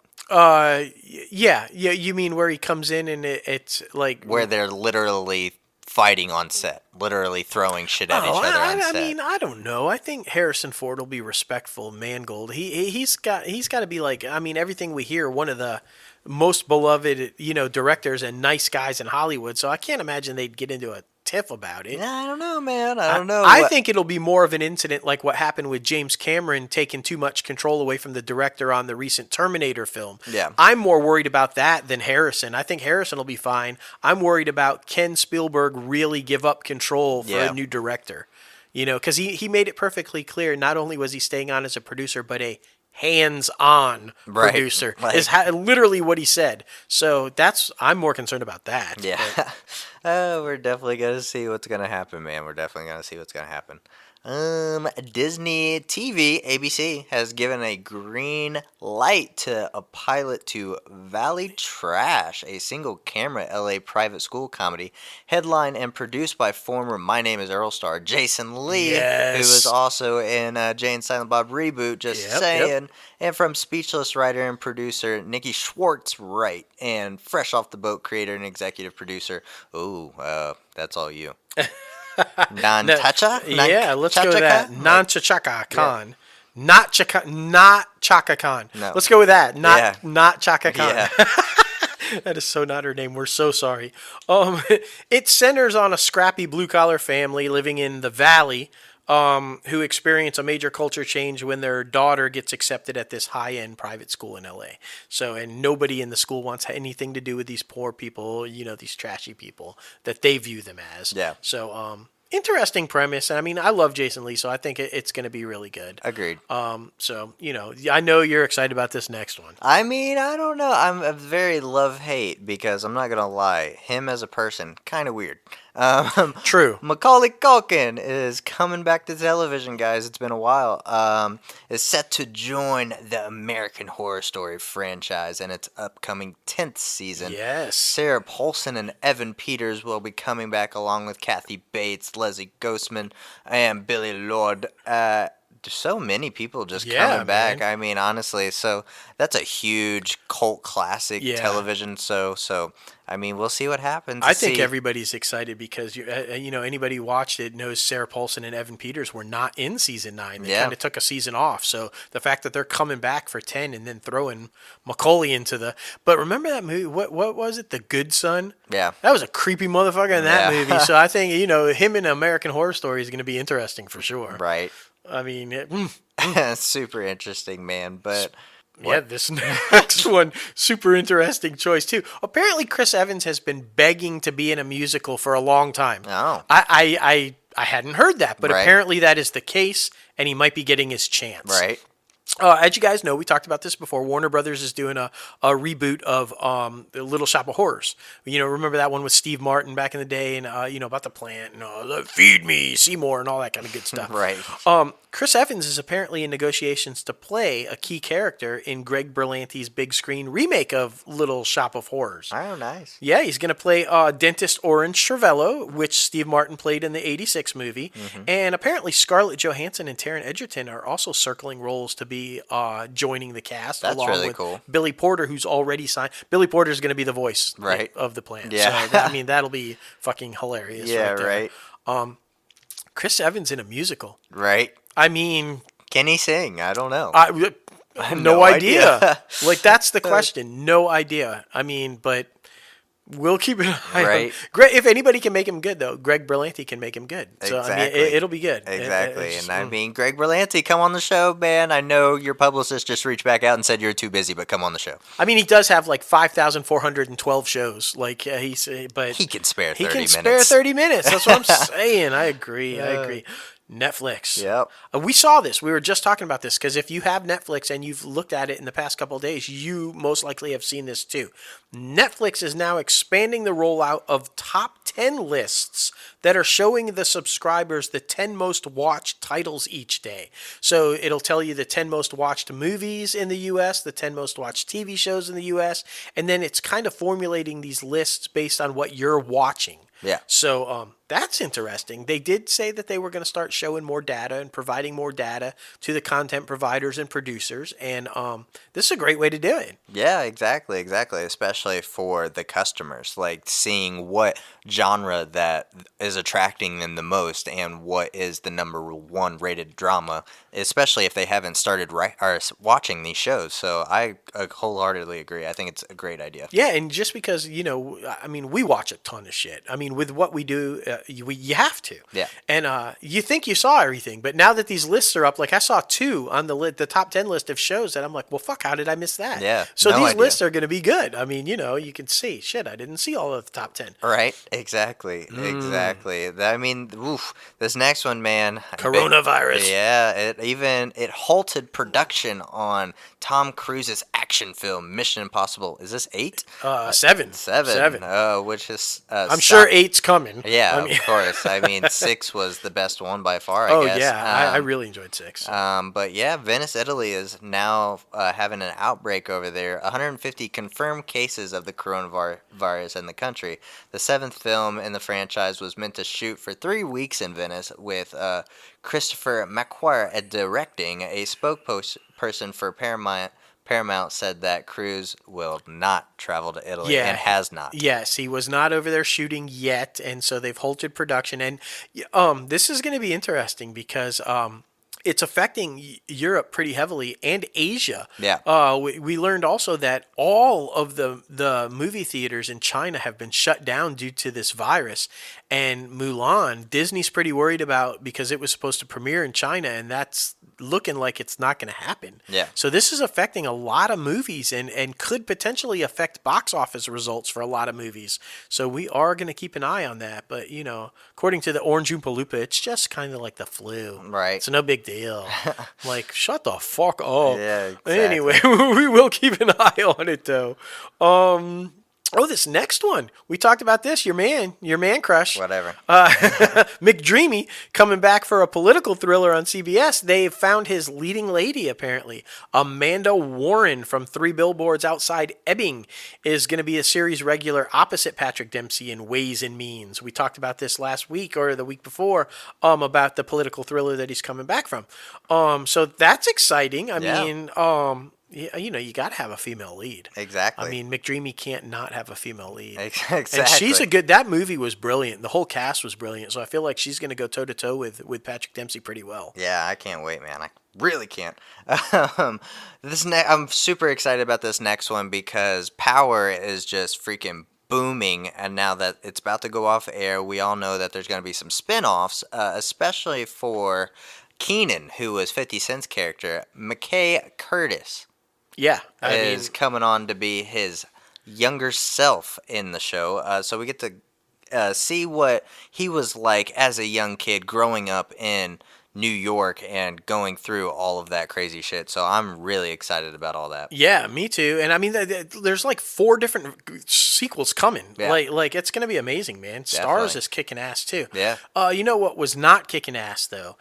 yeah. You mean where he comes in and it's like Where they're literally fighting on set, literally throwing shit at oh, each other on I set. mean, I don't know. I think Harrison Ford will be respectful of Mangold. He's got to be like. I mean, everything we hear, one of the most beloved, directors and nice guys in Hollywood. So I can't imagine they'd get into a tiff about it. Yeah, I don't know, man. I don't know I what. think it'll be more of an incident like what happened with James Cameron taking too much control away from the director on the recent Terminator film. Yeah. I'm more worried about that than Harrison. I think Harrison will be fine. I'm worried about can Spielberg really give up control for Yeah. a new director? Because he made it perfectly clear. Not only was he staying on as a producer, but a hands-on Right. producer Like- is literally what he said. So I'm more concerned about that. Yeah. But We're definitely gonna see what's gonna happen, man. We're definitely gonna see what's gonna happen. Disney TV, ABC, has given a green light to a pilot to Valley Trash, a single camera LA private school comedy, headlined and produced by former My Name is Earl star Jason Lee, Yes. who was also in Jay and Silent Bob Reboot, just Yep, saying. yep. And from Speechless writer and producer Nikki Schwartz Wright, and Fresh Off the Boat creator and executive producer, that's all you. Nantacha? Yeah, let's go with Cha-cha-ka? that. Non-Chaka Khan. Not Chaka Khan. No. Let's go with that. Yeah. Not Chaka Khan. Yeah. That is so not her name. We're so sorry. It centers on a scrappy blue-collar family living in the Valley who experience a major culture change when their daughter gets accepted at this high-end private school in LA. So, and nobody in the school wants anything to do with these poor people, these trashy people that they view them as. Yeah. So, interesting premise. I mean, I love Jason Lee, so I think it's going to be really good. Agreed. So, I know you're excited about this next one. I mean, I don't know. I'm a very love-hate because I'm not going to lie. Him as a person, kind of weird. True. Macaulay Culkin is coming back to television, guys. It's been a while. Is set to join the American Horror Story franchise in its upcoming 10th season. Yes. Sarah Paulson and Evan Peters will be coming back along with Kathy Bates, Leslie Ghostman, and Billy Lord. So many people just coming back. man. I mean, honestly, so that's a huge cult classic Yeah. television show. So, I mean, we'll see what happens. I think everybody's excited because anybody who watched it knows Sarah Paulson and Evan Peters were not in season 9. They Yeah. kind of took a season off. So the fact that they're coming back for 10 and then throwing Macaulay into the. But remember that movie? What was it? The Good Son. Yeah. That was a creepy motherfucker in that Yeah. movie. So I think him in American Horror Story is going to be interesting for sure. Right. I mean, Super interesting, man. But yeah, this next one, super interesting choice too. Apparently, Chris Evans has been begging to be in a musical for a long time. Oh. I hadn't heard that, but Right. apparently that is the case, and he might be getting his chance. right. As you guys know, we talked about this before. Warner Brothers is doing a reboot of the Little Shop of Horrors. Remember that one with Steve Martin back in the day, and about the plant, and feed me Seymour, and all that kind of good stuff. Right. Chris Evans is apparently in negotiations to play a key character in Greg Berlanti's big screen remake of Little Shop of Horrors. Oh, nice. Yeah, he's going to play dentist Orange Cervello, which Steve Martin played in the '86 movie. And apparently Scarlett Johansson and Taron Egerton are also circling roles to be joining the cast. That's along really with cool. Billy Porter, who's already signed. Billy Porter is going to be the voice Right. of the plant. Yeah. So, that'll be fucking hilarious. Yeah, right there. right. Chris Evans in a musical. Right. I mean, Can he sing? I don't know. no no idea. idea. Like, that's the question. No idea. I mean, but we'll keep an eye on Right. Greg. If anybody can make him good, though, Greg Berlanti can make him good. So, I mean, Exactly. it'll be good. Exactly. It's just- And I mean, Greg Berlanti, come on the show, man. I know your publicist just reached back out and said you're too busy, but come on the show. I mean, he does have like 5,412 shows. Like, but He can spare 30 he can minutes. spare 30 minutes. That's what I'm saying. I agree. I agree. Netflix. Yep. We saw this. We were just talking about this because if you have Netflix and you've looked at it in the past couple of days, you most likely have seen this too. Netflix is now expanding the rollout of top 10 lists that are showing the subscribers the 10 most watched titles each day. So it'll tell you the 10 most watched movies in the US, the 10 most watched TV shows in the US, and then it's kind of formulating these lists based on what you're watching. Yeah. So that's interesting. They did say that they were going to start showing more data and providing more data to the content providers and producers, and this is a great way to do it. Yeah, exactly. Especially for the customers, like seeing what genre that is attracting them the most and what is the number one rated drama, especially if they haven't started watching these shows. So I wholeheartedly agree. I think it's a great idea. Yeah, and just because, I mean, we watch a ton of shit. I mean, with what we do, you have to. Yeah. And you think you saw everything, but now that these lists are up, like I saw 2 on the top 10 list of shows that I'm like, well, fuck, how did I miss that? Yeah, So no these idea. lists are going to be good. I mean, you can see, shit, I didn't see all of the top 10. Right? Exactly. I mean, oof, this next one, man. Coronavirus. Yeah, it halted production on Tom Cruise's action film Mission Impossible. Is this 8? 7. 7. Which is I'm sure 8's coming. Yeah, I mean, of course. I mean, 6 was the best one by far, I oh guess. yeah, I really enjoyed 6. But yeah, Venice, Italy is now having an outbreak over there. 150 confirmed cases of the coronavirus in the country. The 7th film in the franchise was meant to shoot for 3 weeks in Venice, with Christopher McQuarrie directing. A spokesperson for Paramount said that Cruise will not travel to Italy and has not. Yes, he was not over there shooting yet, and so they've halted production. And this is going to be interesting because it's affecting Europe pretty heavily and Asia. Yeah. We learned also that all of the movie theaters in China have been shut down due to this virus. And Mulan, Disney's pretty worried about because it was supposed to premiere in China, and that's looking like it's not going to happen. Yeah. So this is affecting a lot of movies and could potentially affect box office results for a lot of movies. So we are going to keep an eye on that. But, according to the Orange Oompa Loompa, it's just kind of like the flu. Right. It's no big deal. Like, shut the fuck up. Yeah, exactly. Anyway, we will keep an eye on it, though. This next one. We talked about this. Your man crush. Whatever. McDreamy coming back for a political thriller on CBS. They've found his leading lady, apparently. Amanda Warren from 3 Billboards Outside Ebbing is going to be a series regular opposite Patrick Dempsey in Ways and Means. We talked about this last week or the week before about the political thriller that he's coming back from. So that's exciting. I mean, you got to have a female lead. Exactly. I mean, McDreamy can't not have a female lead. Exactly. And she's that movie was brilliant. The whole cast was brilliant. So I feel like she's going to go toe to toe with Patrick Dempsey pretty well. Yeah, I can't wait, man. I really can't. I'm super excited about this next one because Power is just freaking booming, and now that it's about to go off air, we all know that there's going to be some spin-offs, especially for Keenan, who was 50 Cent's character. McKay Curtis is coming on to be his younger self in the show. So we get to see what he was like as a young kid growing up in New York and going through all of that crazy shit. So I'm really excited about all that. Yeah, me too. And I mean, there's like 4 different sequels coming. Yeah. Like it's going to be amazing, man. Stars is kicking ass too. Yeah. You know what was not kicking ass though?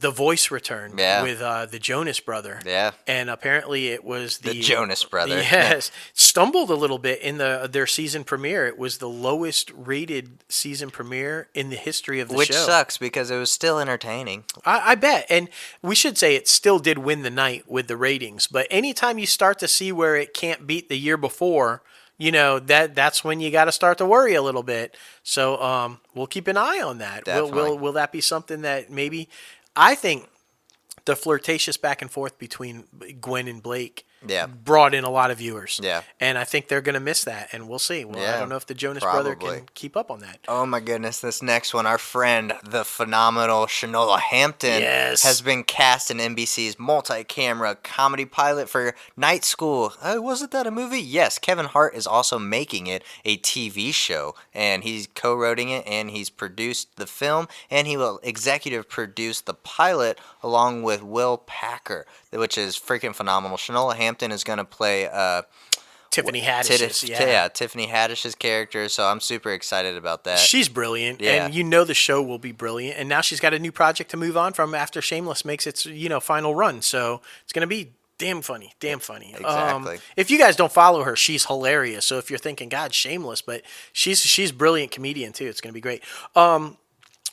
The Voice returned with the Jonas Brother. Yeah. And apparently it was the Jonas Brother. Yes. Stumbled a little bit in their season premiere. It was the lowest rated season premiere in the history of the show. Which sucks because it was still entertaining. I bet. And we should say it still did win the night with the ratings. But anytime you start to see where it can't beat the year before, that's when you got to start to worry a little bit. So we'll keep an eye on that. Will that be something that maybe... I think the flirtatious back and forth between Gwen and Blake brought in a lot of viewers. Yeah. And I think they're going to miss that, and we'll see. Well, I don't know if the Jonas Brother can keep up on that. Oh, my goodness. This next one, our friend, the phenomenal Shanola Hampton, has been cast in NBC's multi-camera comedy pilot for Night School. Wasn't that a movie? Yes. Kevin Hart is also making it a TV show, and he's co-wrote it, and he's produced the film, and he will executive produce the pilot along with Will Packer, which is freaking phenomenal. Shanola Hampton is going to play, Tiffany Haddish's, yeah. Tiffany Haddish's character. So I'm super excited about that. She's brilliant, Yeah. and you know the show will be brilliant. And now she's got a new project to move on from after Shameless makes its final run. So it's gonna be damn funny, damn funny. Exactly. If you guys don't follow her, she's hilarious. So if you're thinking, God, Shameless, but she's a brilliant comedian too. It's gonna be great.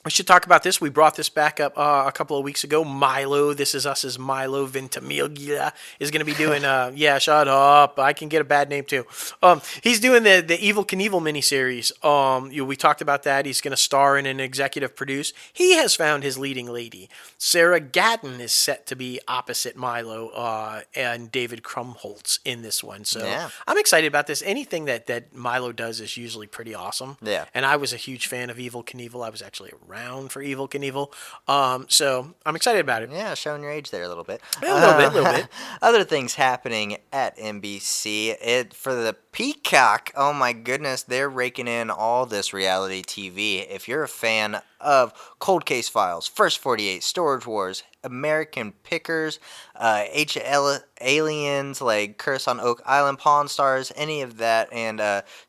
We should talk about this. We brought this back up a couple of weeks ago. Milo, This Is Us's Milo Ventimiglia is going to be doing, yeah, shut up. I can get a bad name too. He's doing the Evil Knievel miniseries. We talked about that. He's going to star in and executive produce. He has found his leading lady. Sarah Gadon is set to be opposite Milo and David Krumholtz in this one. So yeah. I'm excited about this. Anything that Milo does is usually pretty awesome. Yeah. And I was a huge fan of Evil Knievel. I was actually around for Evil Knievel. So I'm excited about it. Yeah, showing your age there a little bit. A little bit. Other things happening at NBC. For the Peacock, oh my goodness, they're raking in all this reality TV. If you're a fan of Cold Case Files, First 48, Storage Wars, American Pickers, Aliens, like Curse on Oak Island, Pawn Stars, any of that, and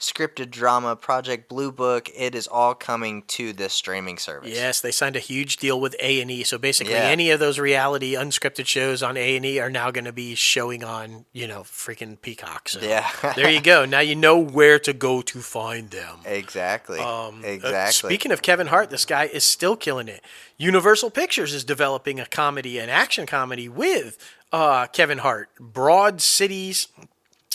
scripted drama, Project Blue Book, it is all coming to this streaming service. Yes, they signed a huge deal with A&E. So basically, any of those reality unscripted shows on A&E are now going to be showing on, freaking Peacock. So there you go. Now you know where to go to find them. Exactly. Exactly. Speaking of Kevin Hart, this guy is still killing it. Universal Pictures is developing a comedy, an action comedy with Kevin Hart. Broad Cities,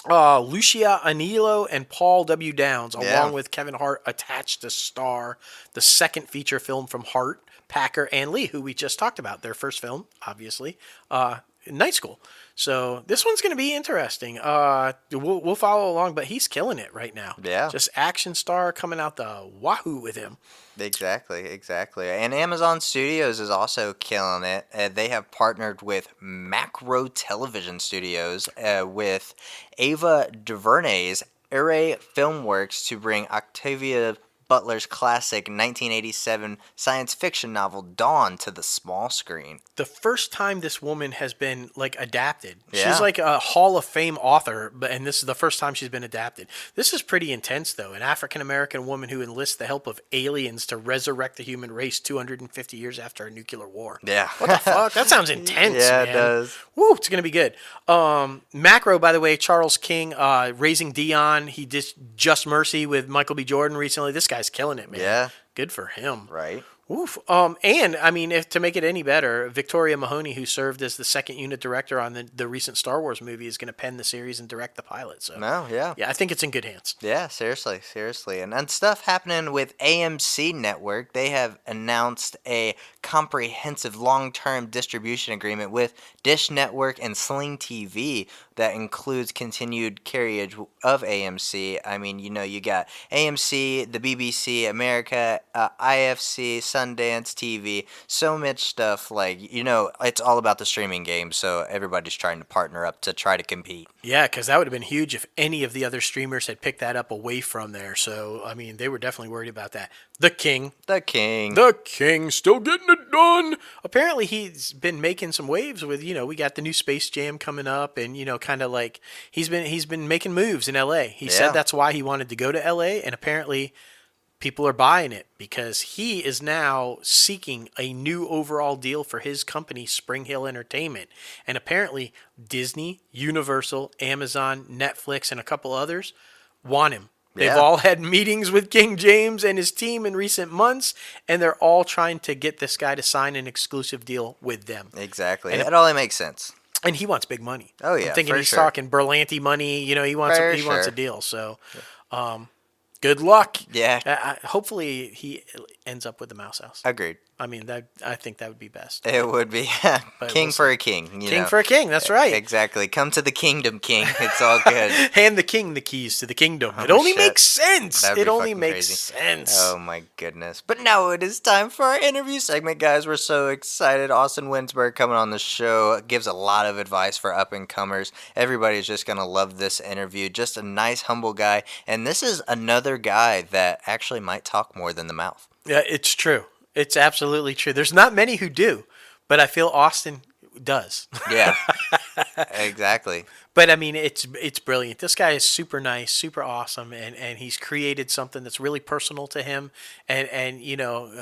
Lucia Anilo and Paul W. Downs, along with Kevin Hart attached to star the second feature film from Hart, Packer, and Lee, who we just talked about. Their first film, obviously, Night School. So this one's going to be interesting. We'll follow along, but he's killing it right now. Yeah. Just action star coming out the wahoo with him. Exactly. And Amazon Studios is also killing it. They have partnered with Macro Television Studios with Ava DuVernay's Array Filmworks to bring Octavia Butler's classic 1987 science fiction novel Dawn to the small screen. The first time this woman has been adapted. Yeah. She's like a Hall of Fame author, and this is the first time she's been adapted. This is pretty intense, though. An African American woman who enlists the help of aliens to resurrect the human race 250 years after a nuclear war. Yeah. What the fuck? That sounds intense, yeah, man. It does. Woo, it's gonna be good. Macro, by the way, Charles King, Raising Dion. He did Just Mercy with Michael B. Jordan recently. This guy's killing it, man. Yeah. Good for him. Right. Oof. And I mean, if to make it any better, Victoria Mahoney, who served as the second unit director on the recent Star Wars movie, is going to pen the series and direct the pilot. So yeah, I think it's in good hands. Yeah, seriously. And stuff happening with AMC Network. They have announced a comprehensive long-term distribution agreement with Dish Network and Sling TV that includes continued carriage of AMC. I mean, you got AMC, the BBC, America, IFC, Sundance TV, so much stuff. It's all about the streaming game, so everybody's trying to partner up to try to compete. Yeah, because that would have been huge if any of the other streamers had picked that up away from there. So, I mean, they were definitely worried about that. The King still getting it done. Apparently, he's been making some waves with, we got the new Space Jam coming up, and, kind of like he's been making moves in LA. He said that's why he wanted to go to LA, and apparently people are buying it because he is now seeking a new overall deal for his company, Spring Hill Entertainment. And apparently Disney, Universal, Amazon, Netflix, and a couple others want him. They've all had meetings with King James and his team in recent months, and they're all trying to get this guy to sign an exclusive deal with them. Exactly. And it only makes sense. And he wants big money. Oh, yeah, I'm thinking he's talking Berlanti money. He wants a deal. So, good luck. Yeah. Hopefully he ends up with the Mouse House. Agreed. I mean, I think that would be best. It would be. King for a king. King for a king. That's right. Exactly. Come to the kingdom, king. It's all good. Hand the king the keys to the kingdom. It only makes sense. It only makes sense. Oh, my goodness. But now it is time for our interview segment, guys. We're so excited. Austin Winsberg coming on the show gives a lot of advice for up-and-comers. Everybody's just going to love this interview. Just a nice, humble guy. And this is another guy that actually might talk more than the mouth. Yeah, it's true. It's absolutely true. There's not many who do, but I feel Austin does. Yeah. Exactly. But I mean, it's brilliant. This guy is super nice, super awesome, and he's created something that's really personal to him, and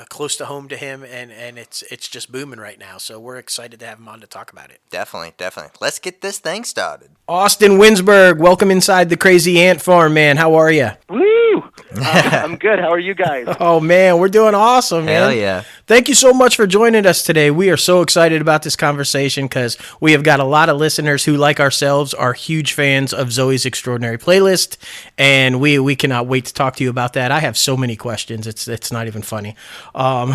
close to home to him, and it's just booming right now. So we're excited to have him on to talk about it. Definitely, definitely. Let's get this thing started. Austin Winsberg, welcome inside the Crazy Ant Farm, man. How are you? Woo! I'm good. How are you guys? Oh man, we're doing awesome, man. Hell yeah. Thank you so much for joining us today. We are so excited about this conversation because we have got a lot of listeners who, like ourselves, are huge fans of Zoe's Extraordinary Playlist, and we cannot wait to talk to you about that. I have so many questions; it's not even funny. I'm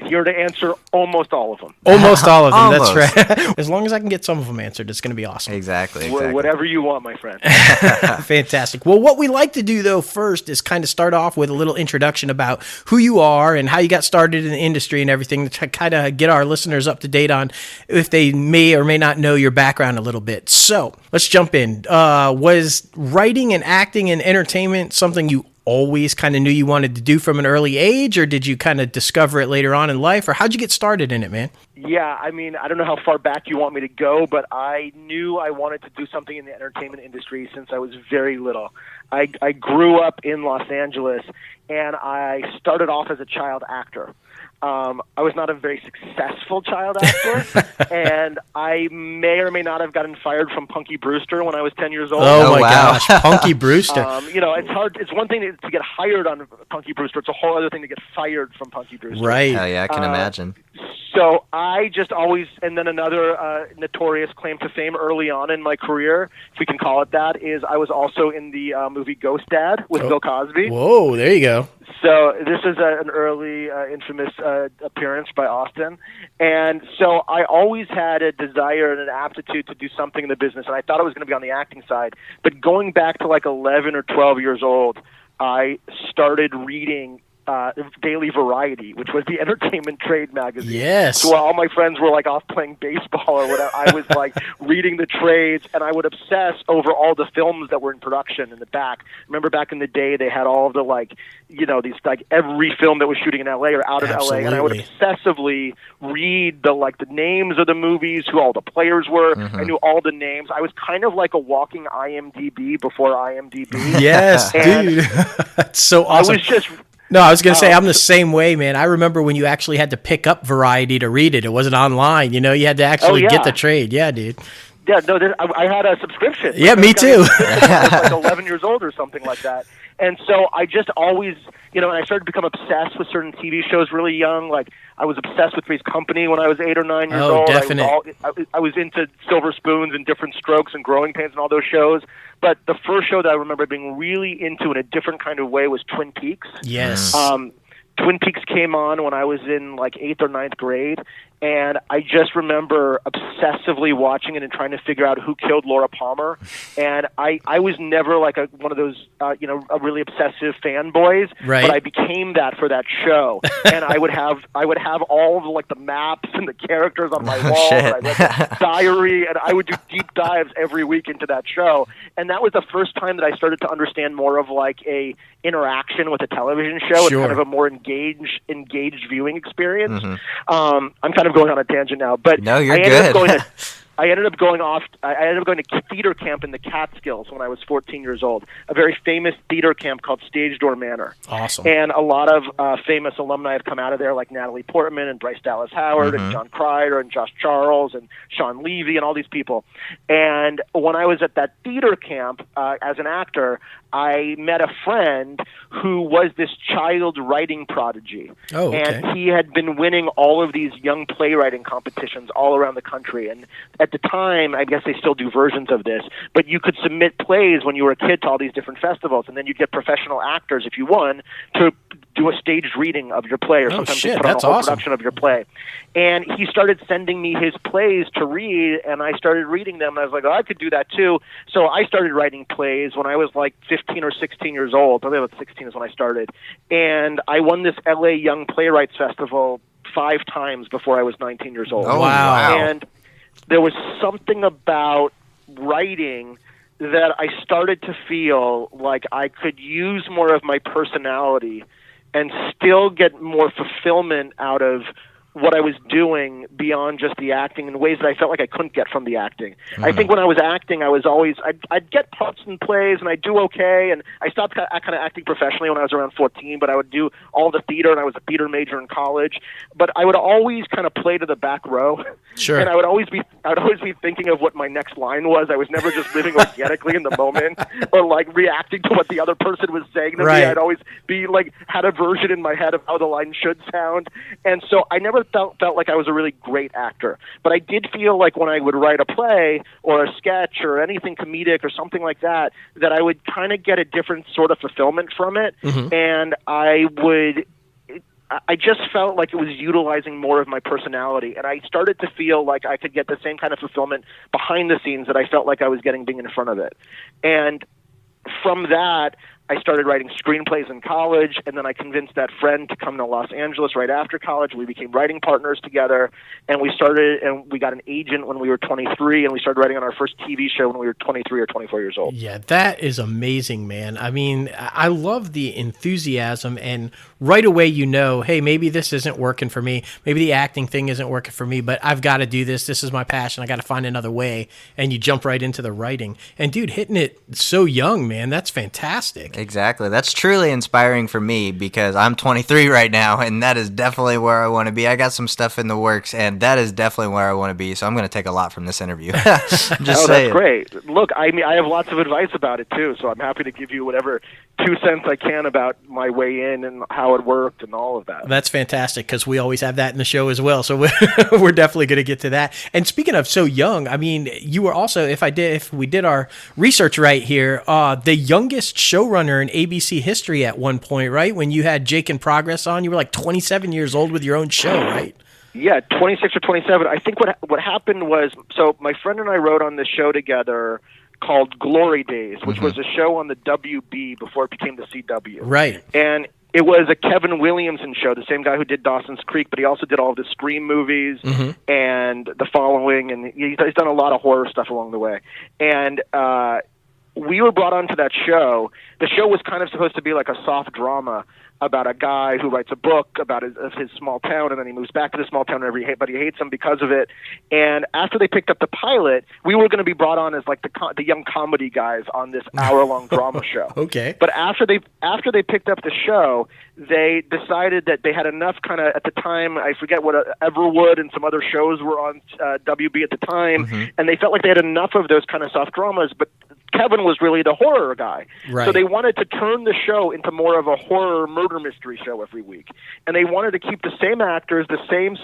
here to answer almost all of them. Almost all of them. Almost. That's right. As long as I can get some of them answered, it's going to be awesome. Exactly. Whatever you want, my friend. Fantastic. Well, what we like to do, though, first is kind of start off with a little introduction about who you are and how you got started in the industry and everything to kind of get our listeners up to date on if they may or may not know your background a little bit. So let's jump in. Was writing and acting and entertainment something you always kind of knew you wanted to do from an early age, or did you kind of discover it later on in life, or how'd you get started in it, man? Yeah, I mean, I don't know how far back you want me to go, but I knew I wanted to do something in the entertainment industry since I was very little. I grew up in Los Angeles, and I started off as a child actor. I was not a very successful child actor, and I may or may not have gotten fired from Punky Brewster when I was 10 years old. Oh my wow. gosh, Punky Brewster. It's hard. It's one thing to get hired on Punky Brewster. It's a whole other thing to get fired from Punky Brewster. Right. Hell yeah, I can imagine. So I just always, and then another notorious claim to fame early on in my career, if we can call it that, is I was also in the movie Ghost Dad with Bill Cosby. Whoa, there you go. So this is an early infamous appearance by Austin. And so I always had a desire and an aptitude to do something in the business, and I thought it was going to be on the acting side. But going back to like 11 or 12 years old, I started reading Daily Variety, which was the entertainment trade magazine. Yes. So while all my friends were like off playing baseball or whatever, I was like reading the trades, and I would obsess over all the films that were in production in the back. Remember back in the day, they had all of the these every film that was shooting in LA or out of LA, and I would obsessively read the names of the movies, who all the players were. Mm-hmm. I knew all the names. I was kind of like a walking IMDb before IMDb. Yes, dude. That's so awesome. I was just... No, I was going to say, I'm the same way, man. I remember when you actually had to pick up Variety to read it. It wasn't online, you had to actually get the trade. Yeah, dude. Yeah, no, I had a subscription. Yeah, me too. I was 11 years old or something like that. And so I just always, and I started to become obsessed with certain TV shows really young. Like, I was obsessed with Three's Company when I was 8 or 9 years old. Definitely. I was into Silver Spoons and Different Strokes and Growing Pains and all those shows. But the first show that I remember being really into in a different kind of way was Twin Peaks. Yes. Twin Peaks came on when I was in 8th or 9th grade, and I just remember obsessively watching it and trying to figure out who killed Laura Palmer. And I was never one of those a really obsessive fanboys, right. But I became that for that show. And I would have all of the maps and the characters on my wall, and I read the diary, and I would do deep dives every week into that show. And that was the first time that I started to understand more of a interaction with a television show. Sure. And kind of a more engaged viewing experience. Mm-hmm. I'm kind of going on a tangent now, but no, you're good. I ended up going to theater camp in the Catskills when I was 14 years old, a very famous theater camp called Stage Door Manor. Awesome. And a lot of famous alumni have come out of there, like Natalie Portman and Bryce Dallas Howard and John Cryer and Josh Charles and Sean Levy and all these people. And when I was at that theater camp as an actor, I met a friend who was this child writing prodigy. Oh, okay. And he had been winning all of these young playwriting competitions all around the country. And at the time, I guess they still do versions of this, but you could submit plays when you were a kid to all these different festivals, and then you'd get professional actors, if you won, to do a staged reading of your play, or sometimes they put on a whole production of your play. And he started sending me his plays to read, and I started reading them, and I was like, oh, I could do that too. So I started writing plays when I was 15 or 16 years old. Probably about 16 is when I started. And I won this LA Young Playwrights Festival 5 times before I was 19 years old. Oh, wow. And there was something about writing that I started to feel like I could use more of my personality and still get more fulfillment out of what I was doing beyond just the acting in ways that I felt like I couldn't get from the acting. I think when I was acting, I was always I'd get parts in plays and I'd do okay, and I stopped kind of acting professionally when I was around 14, but I would do all the theater, and I was a theater major in college. But I would always kind of play to the back row, Sure. and I would always be thinking of what my next line was. I was never just living organically in the moment or like reacting to what the other person was saying to me. I'd always be like had a version in my head of how the line should sound, and so I never felt like I was a really great actor. But I did feel like when I would write a play or a sketch or anything comedic or something like that, that I would kind of get a different sort of fulfillment from it, and I just felt like it was utilizing more of my personality, and I started to feel like I could get the same kind of fulfillment behind the scenes that I felt like I was getting being in front of it. And from that, I started writing screenplays in college, and then I convinced that friend to come to Los Angeles right after college. We became writing partners together, and we got an agent when we were 23, and we started writing on our first TV show when we were 23 or 24 years old. Yeah, that is amazing, man. I mean, I love the enthusiasm, and right away you know, hey, maybe this isn't working for me. Maybe the acting thing isn't working for me, but I've got to do this. This is my passion. I got to find another way, and you jump right into the writing. And dude, hitting it so young, man, that's fantastic. Exactly. That's truly inspiring for me because I'm 23 right now, and that is definitely where I want to be. I got some stuff in the works, and that is definitely where I want to be. So I'm going to take a lot from this interview. Just saying. That's great. Look, I mean, I have lots of advice about it too, so I'm happy to give you whatever 2 cents I can about my way in and how it worked and all of that. That's fantastic because we always have that in the show as well. So we're definitely going to get to that. And speaking of so young, I mean, you were also, if we did our research right here, the youngest showrunner in ABC history at one point, right? When you had Jake in Progress on, you were like 27 years old with your own show, right? Yeah, 26 or 27. I think what happened was, so my friend and I wrote on this show together called Glory Days, which was a show on the WB before it became the CW. Right. And it was a Kevin Williamson show, the same guy who did Dawson's Creek, but he also did all of the Scream movies and The Following, and he's done a lot of horror stuff along the way. And we were brought onto that show. The show was kind of supposed to be like a soft drama about a guy who writes a book about his small town, and then he moves back to the small town, but he hates him because of it. And after they picked up the pilot, we were going to be brought on as like the young comedy guys on this hour-long drama show. Okay. But after they picked up the show, they decided that they had enough kind of, at the time, I forget what, Everwood and some other shows were on WB at the time, and they felt like they had enough of those kind of soft dramas, but Kevin was really the horror guy. Right. So they wanted to turn the show into more of a horror murder mystery show every week. And they wanted to keep the same actors, the same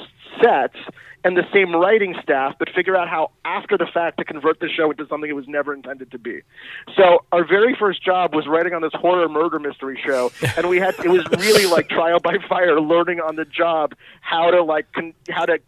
sets, and the same writing staff, but figure out how, after the fact, to convert the show into something it was never intended to be. So our very first job was writing on this horror murder mystery show, and it was really like trial by fire, learning on the job how to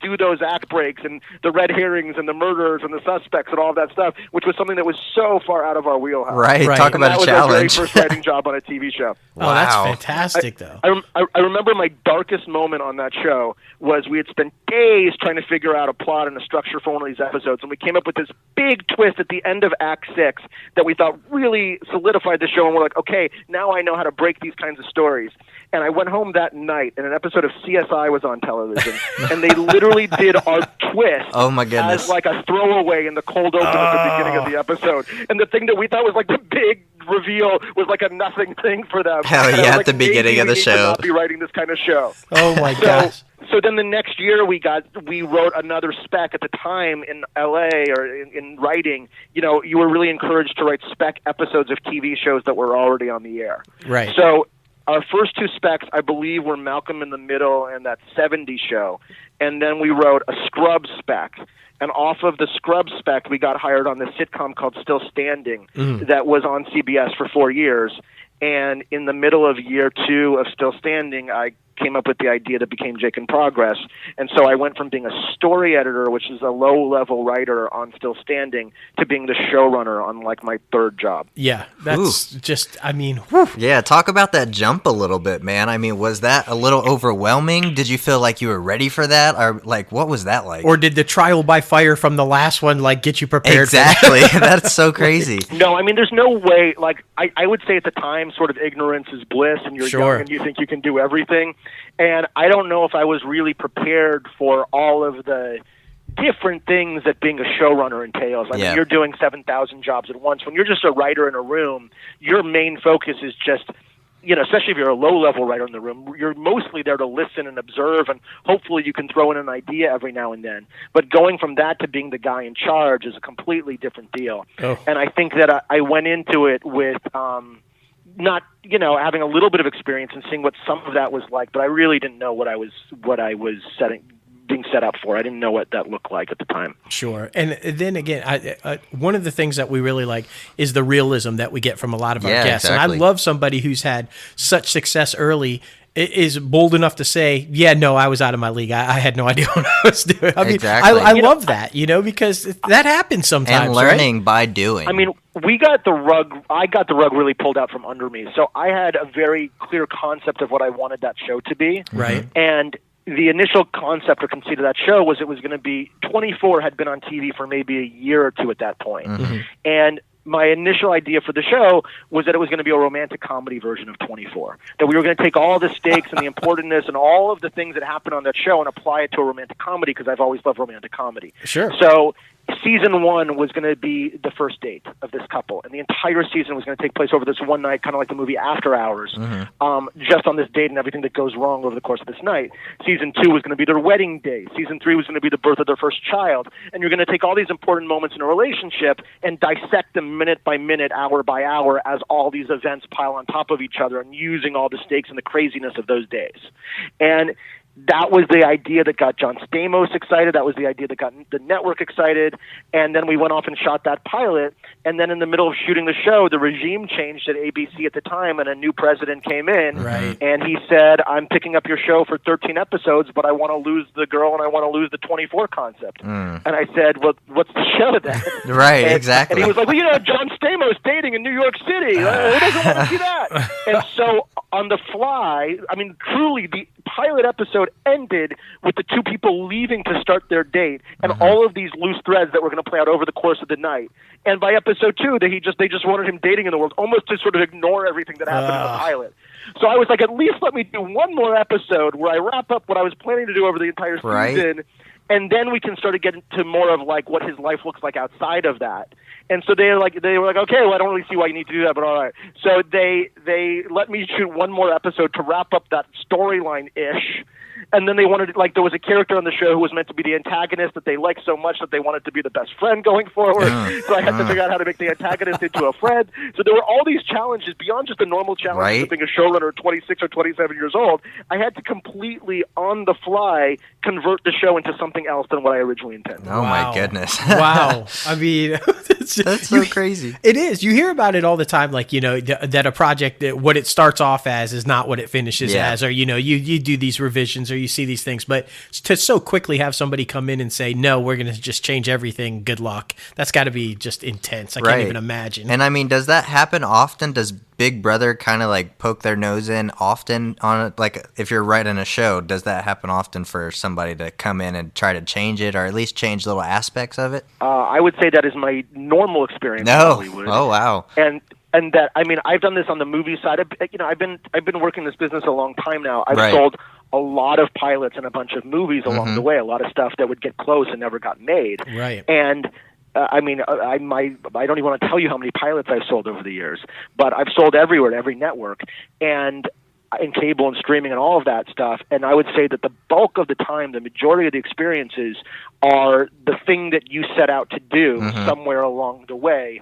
do those act breaks and the red herrings and the murders and the suspects and all of that stuff, which was something that was so far out of our wheelhouse. Right. Talk about a challenge. That was our very first writing job on a TV show. Wow. Oh, that's fantastic, though. I remember my darkest moment on that show was we had spent days trying to figure out a plot and a structure for one of these episodes, and we came up with this big twist at the end of Act 6 that we thought really solidified the show, and we're like, okay, now I know how to break these kinds of stories. And I went home that night, and an episode of CSI was on television, and they literally did our twist as like a throwaway in the cold open at the beginning of the episode. And the thing that we thought was like the big reveal was like a nothing thing for them. Hell yeah, at the beginning of the show. We not be writing this kind of show. Oh my gosh. So then the next year we wrote another spec. At the time in LA or in writing, you were really encouraged to write spec episodes of TV shows that were already on the air. Right. So our first 2 specs, I believe, were Malcolm in the Middle and that 70s show. And then we wrote a Scrubs spec. And off of the Scrubs spec, we got hired on this sitcom called Still Standing that was on CBS for 4 years. And in the middle of year 2 of Still Standing, I came up with the idea that became Jake in Progress. And so I went from being a story editor, which is a low-level writer on Still Standing, to being the showrunner on, like, my 3rd job. Yeah, that's just, I mean, whew. Yeah, talk about that jump a little bit, man. I mean, was that a little overwhelming? Did you feel like you were ready for that? Or, like, what was that like? Or did the trial by fire from the last one, like, get you prepared Exactly. That's so crazy. No, I mean, there's no way, like, I would say at the time, sort of ignorance is bliss, and you're young and you think you can do everything. And I don't know if I was really prepared for all of the different things that being a showrunner entails. I mean, you're doing 7,000 jobs at once. When you're just a writer in a room, your main focus is just, especially if you're a low-level writer in the room, you're mostly there to listen and observe, and hopefully you can throw in an idea every now and then. But going from that to being the guy in charge is a completely different deal. Oh. And I think that I went into it with not, having a little bit of experience and seeing what some of that was like, but I really didn't know what I was being set up for. I didn't know what that looked like at the time. Sure. And then again, one of the things that we really like is the realism that we get from a lot of our guests. Exactly. And I love somebody who's had such success early is bold enough to say, no, I was out of my league. I had no idea what I was doing. I mean, I love that, because that happens sometimes. And learning by doing. I mean, I got the rug really pulled out from under me. So I had a very clear concept of what I wanted that show to be. Right. And the initial concept or conceit of that show was it was going to be 24 had been on TV for maybe a year or two at that point. Mm-hmm. And my initial idea for the show was that it was going to be a romantic comedy version of 24. That we were going to take all the stakes and the importantness and all of the things that happened on that show and apply it to a romantic comedy because I've always loved romantic comedy. Sure. So season 1 was going to be the first date of this couple, and the entire season was going to take place over this one night, kind of like the movie After Hours, just on this date and everything that goes wrong over the course of this night. Season 2 was going to be their wedding day. Season 3 was going to be the birth of their first child, and you're going to take all these important moments in a relationship and dissect them minute by minute, hour by hour, as all these events pile on top of each other and using all the stakes and the craziness of those days. And that was the idea that got John Stamos excited. That was the idea that got the network excited. And then we went off and shot that pilot. And then in the middle of shooting the show, the regime changed at ABC at the time, and a new president came in. Right. And he said, I'm picking up your show for 13 episodes, but I want to lose the girl and I want to lose the 24 concept. And I said, well, what's the show then? Right, exactly. And he was like, well, John Stamos dating in New York City. Who doesn't want to see that? And so on the fly, I mean, truly, the pilot episode ended with the two people leaving to start their date and all of these loose threads that were going to play out over the course of the night. And by episode 2, they just wanted him dating in the world, almost to sort of ignore everything that happened in the pilot. So I was like, at least let me do one more episode where I wrap up what I was planning to do over the entire season, and then we can start to get into more of like what his life looks like outside of that. And so they were like, okay, well, I don't really see why you need to do that, but all right. So they let me shoot one more episode to wrap up that storyline-ish. And then they wanted, there was a character on the show who was meant to be the antagonist that they liked so much that they wanted to be the best friend going forward. So I had to figure out how to make the antagonist into a friend. So there were all these challenges beyond just the normal challenge of being a showrunner at 26 or 27 years old. I had to completely, on the fly, convert the show into something else than what I originally intended. Oh, my goodness. Wow. I mean, that's so crazy. It is. You hear about it all the time, that a project, what it starts off as is not what it finishes as, or, you do these revisions or you see these things, but to so quickly have somebody come in and say, no, we're going to just change everything, good luck. That's got to be just intense. I can't even imagine. And I mean, does that happen often? Does Big Brother kind of poke their nose in often on it? If you're writing a show, does that happen often for somebody to come in and try to change it, or at least change little aspects of it? I would say that is my normal experience in Hollywood. Oh, wow. And that, I mean, I've done this on the movie side. I've been working this business a long time now. I've sold a lot of pilots and a bunch of movies along the way, a lot of stuff that would get close and never got made. Right. And I mean, I don't even want to tell you how many pilots I've sold over the years, but I've sold everywhere, to every network, and in cable and streaming and all of that stuff. And I would say that the bulk of the time, the majority of the experiences are the thing that you set out to do somewhere along the way.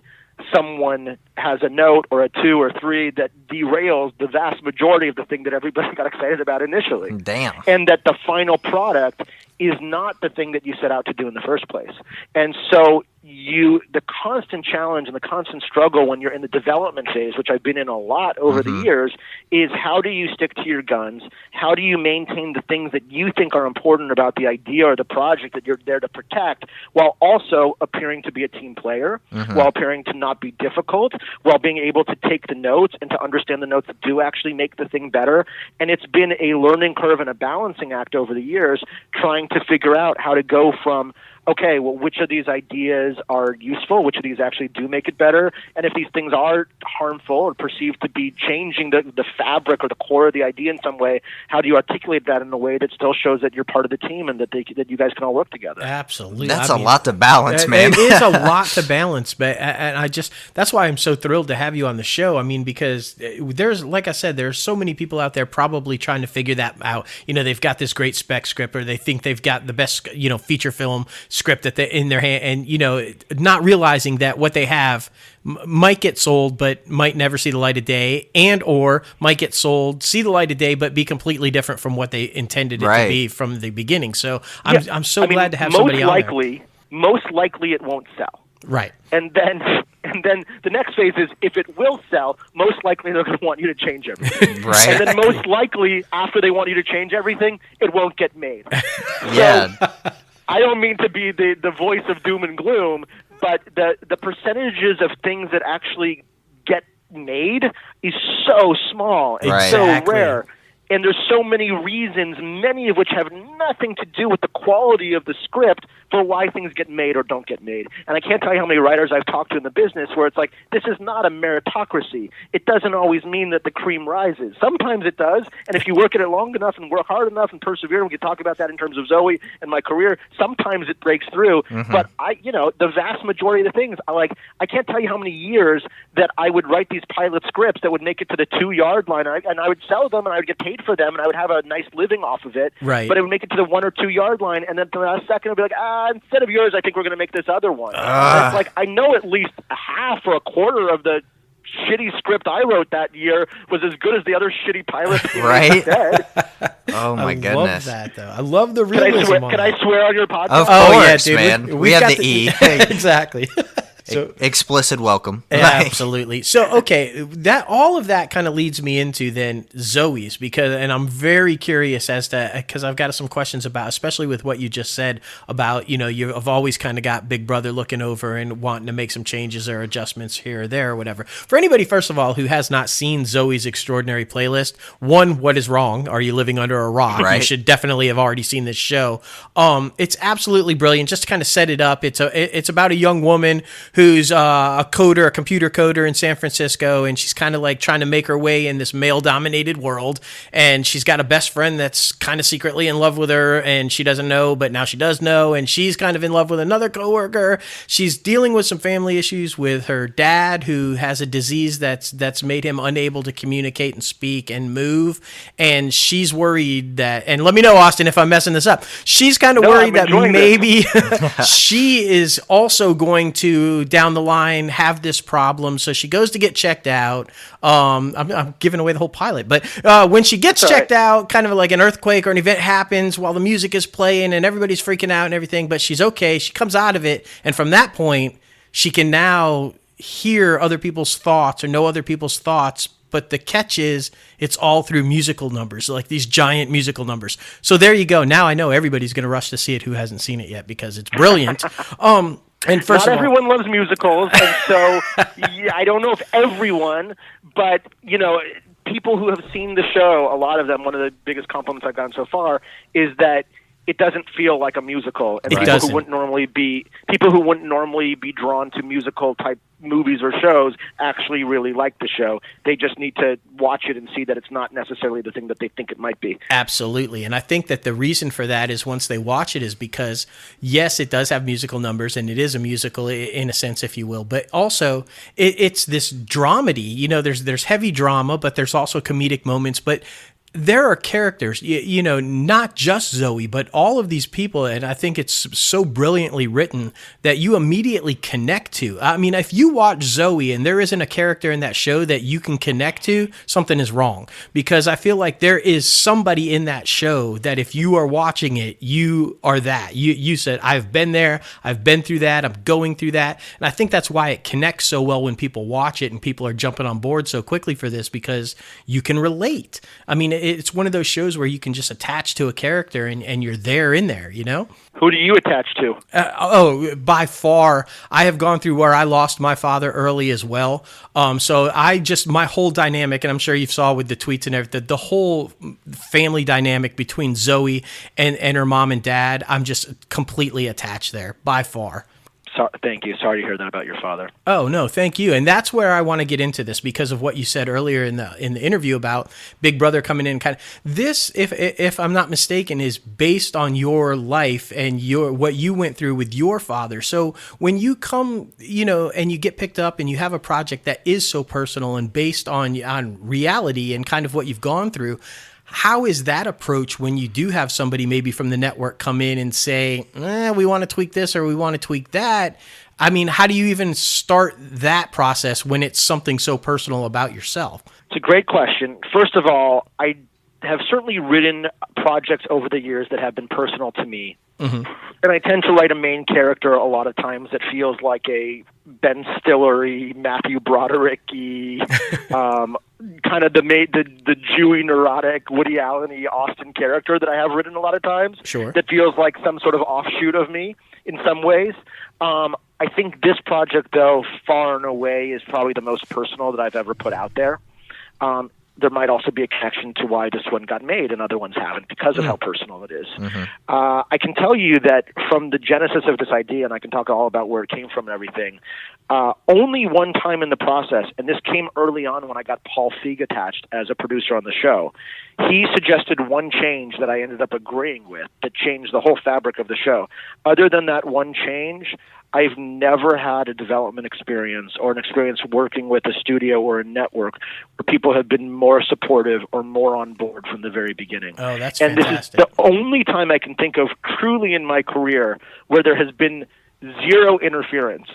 Someone has a note or a 2 or 3 that derails the vast majority of the thing that everybody got excited about initially. Damn. And that the final product is not the thing that you set out to do in the first place. And so the constant challenge and the constant struggle when you're in the development phase, which I've been in a lot over the years, is how do you stick to your guns? How do you maintain the things that you think are important about the idea or the project that you're there to protect, while also appearing to be a team player, while appearing to not be difficult, while being able to take the notes and to understand the notes that do actually make the thing better. And it's been a learning curve and a balancing act over the years, trying to figure out how to go from okay, well, which of these ideas are useful, which of these actually do make it better, and if these things are harmful or perceived to be changing the fabric or the core of the idea in some way, how do you articulate that in a way that still shows that you're part of the team and that you guys can all work together? Absolutely. That's a lot to balance, man. It is a lot to balance, but and that's why I'm so thrilled to have you on the show. I mean, because there's, like I said, there's so many people out there probably trying to figure that out. They've got this great spec script, or they think they've got the best, feature film script that they in their hand, and not realizing that what they have might get sold, but might never see the light of day, and or might get sold, see the light of day, but be completely different from what they intended it to be from the beginning. So I'm so glad to have somebody on there. Most likely it won't sell. Right. And then the next phase is, if it will sell, most likely they're going to want you to change everything. Right. And then most likely, after they want you to change everything, it won't get made. Yeah. So, I don't mean to be the voice of doom and gloom, but the percentages of things that actually get made is so small and so rare. And there's so many reasons, many of which have nothing to do with the quality of the script, for why things get made or don't get made. And I can't tell you how many writers I've talked to in the business where it's like, this is not a meritocracy. It doesn't always mean that the cream rises. Sometimes it does, and if you work at it long enough and work hard enough and persevere, we can talk about that in terms of Zoe and my career, sometimes it breaks through. But the vast majority of the things, I can't tell you how many years that I would write these pilot scripts that would make it to the 2-yard line, and I would sell them, and I would get paid for them, and I would have a nice living off of it. Right. But it would make it to the 1 or 2 yard line, and then the last second I'd be like, instead of yours, I think we're going to make this other one. It's like, I know at least a half or a quarter of the shitty script I wrote that year was as good as the other shitty pilots. Right? Oh my goodness! I love that, though. I love the realism. Can I swear on your podcast? Of course, dude. man. We have the E. Exactly. So, explicit welcome. Absolutely. So, okay, all of that kind of leads me into then Zoe's, and I'm very curious as to, because I've got some questions about, especially with what you just said about, you've always kind of got Big Brother looking over and wanting to make some changes or adjustments here or there or whatever. For anybody, first of all, who has not seen Zoe's Extraordinary Playlist, one, what is wrong? Are you living under a rock? Right. You should definitely have already seen this show. It's absolutely brilliant. Just to kind of set it up, it's about a young woman who's a computer coder in San Francisco, and she's kind of like trying to make her way in this male-dominated world, and she's got a best friend that's kind of secretly in love with her, and she doesn't know, but now she does know, and she's kind of in love with another coworker. She's dealing with some family issues with her dad, who has a disease that's made him unable to communicate and speak and move, and she's worried that, and let me know, Austin, if I'm messing this up, she's kind of worried that maybe she is also going to, down the line, have this problem. So she goes to get checked out. I'm giving away the whole pilot, but when she gets checked out, kind of like an earthquake or an event happens while the music is playing and everybody's freaking out and everything, but she's okay. She comes out of it, and from that point, she can now hear other people's thoughts or know other people's thoughts. But the catch is, it's all through musical numbers, like these giant musical numbers. So there you go. Now I know everybody's going to rush to see it who hasn't seen it yet, because it's brilliant. And first Not everyone loves musicals, and so I don't know if everyone, but people who have seen the show, a lot of them, one of the biggest compliments I've gotten so far is that it doesn't feel like a musical, and people who wouldn't normally be drawn to musical type movies or shows actually really like the show. They just need to watch it and see that it's not necessarily the thing that they think it might be. Absolutely. And I think that the reason for that is, once they watch it, is because, yes, it does have musical numbers, and it is a musical in a sense, if you will, but also it's this dramedy. There's heavy drama, but there's also comedic moments, but there are characters, not just Zoe, but all of these people, and I think it's so brilliantly written that you immediately connect to. I mean, if you watch Zoe and there isn't a character in that show that you can connect to, something is wrong. Because I feel like there is somebody in that show that if you are watching it, you are that. You said, I've been there, I've been through that, I'm going through that. And I think that's why it connects so well when people watch it and people are jumping on board so quickly for this, because you can relate. I mean, it's one of those shows where you can just attach to a character and you're there in there, you know? Who do you attach to? By far, I have gone through where I lost my father early as well. So my whole dynamic, and I'm sure you saw with the tweets and everything, the whole family dynamic between Zoe and her mom and dad, I'm just completely attached there, by far. Thank you. Sorry to hear that about your father. Oh, no, thank you. And that's where I want to get into this because of what you said earlier in the interview about Big Brother coming in. Kind of this, if I'm not mistaken, is based on your life and what you went through with your father. So when you come, and you get picked up and you have a project that is so personal and based on reality and kind of what you've gone through, how is that approach when you do have somebody maybe from the network come in and say, we want to tweak this or we want to tweak that? I mean, how do you even start that process when it's something so personal about yourself? It's a great question. First of all, I have certainly written projects over the years that have been personal to me. Mm-hmm. And I tend to write a main character a lot of times that feels like a Ben Stiller-y, Matthew Broderick-y, kind of the Jewy, neurotic, Woody Allen-y Austin character that I have written a lot of times. Sure. That feels like some sort of offshoot of me in some ways. I think this project, though, far and away is probably the most personal that I've ever put out there. There might also be a connection to why this one got made and other ones haven't because of how personal it is. Mm-hmm. I can tell you that from the genesis of this idea, and I can talk all about where it came from and everything, only one time in the process, and this came early on when I got Paul Feig attached as a producer on the show, he suggested one change that I ended up agreeing with that changed the whole fabric of the show. Other than that one change, I've never had a development experience or an experience working with a studio or a network where people have been more supportive or more on board from the very beginning. Oh, that's and fantastic. This is the only time I can think of truly in my career where there has been zero interference.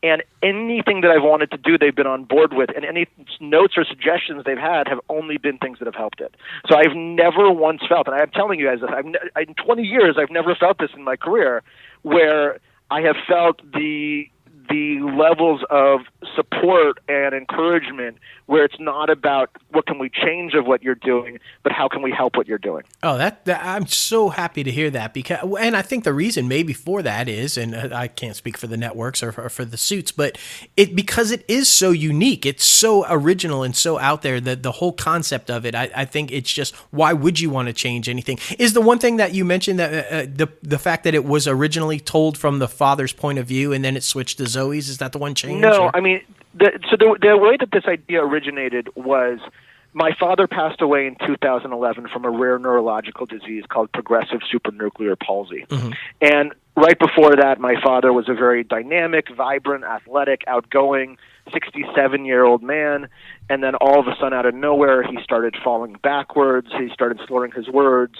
And anything that I've wanted to do, they've been on board with. And any notes or suggestions they've had have only been things that have helped it. So I've never once felt, and I'm telling you guys this, in 20 years, I've never felt this in my career, where I have felt the levels of support and encouragement where it's not about what can we change of what you're doing, but how can we help what you're doing. Oh, that I'm so happy to hear that and I think the reason maybe for that is, and I can't speak for the networks or for the suits, but because it is so unique, it's so original and so out there that the whole concept of it, I think it's just, why would you want to change anything? Is the one thing that you mentioned that the fact that it was originally told from the father's point of view and then it switched to Zoe's, is that the one change? No, or? I mean, the way that this idea originated was my father passed away in 2011 from a rare neurological disease called progressive supranuclear palsy. Mm-hmm. And right before that, my father was a very dynamic, vibrant, athletic, outgoing, 67-year-old man. And then all of a sudden, out of nowhere, he started falling backwards. He started slurring his words.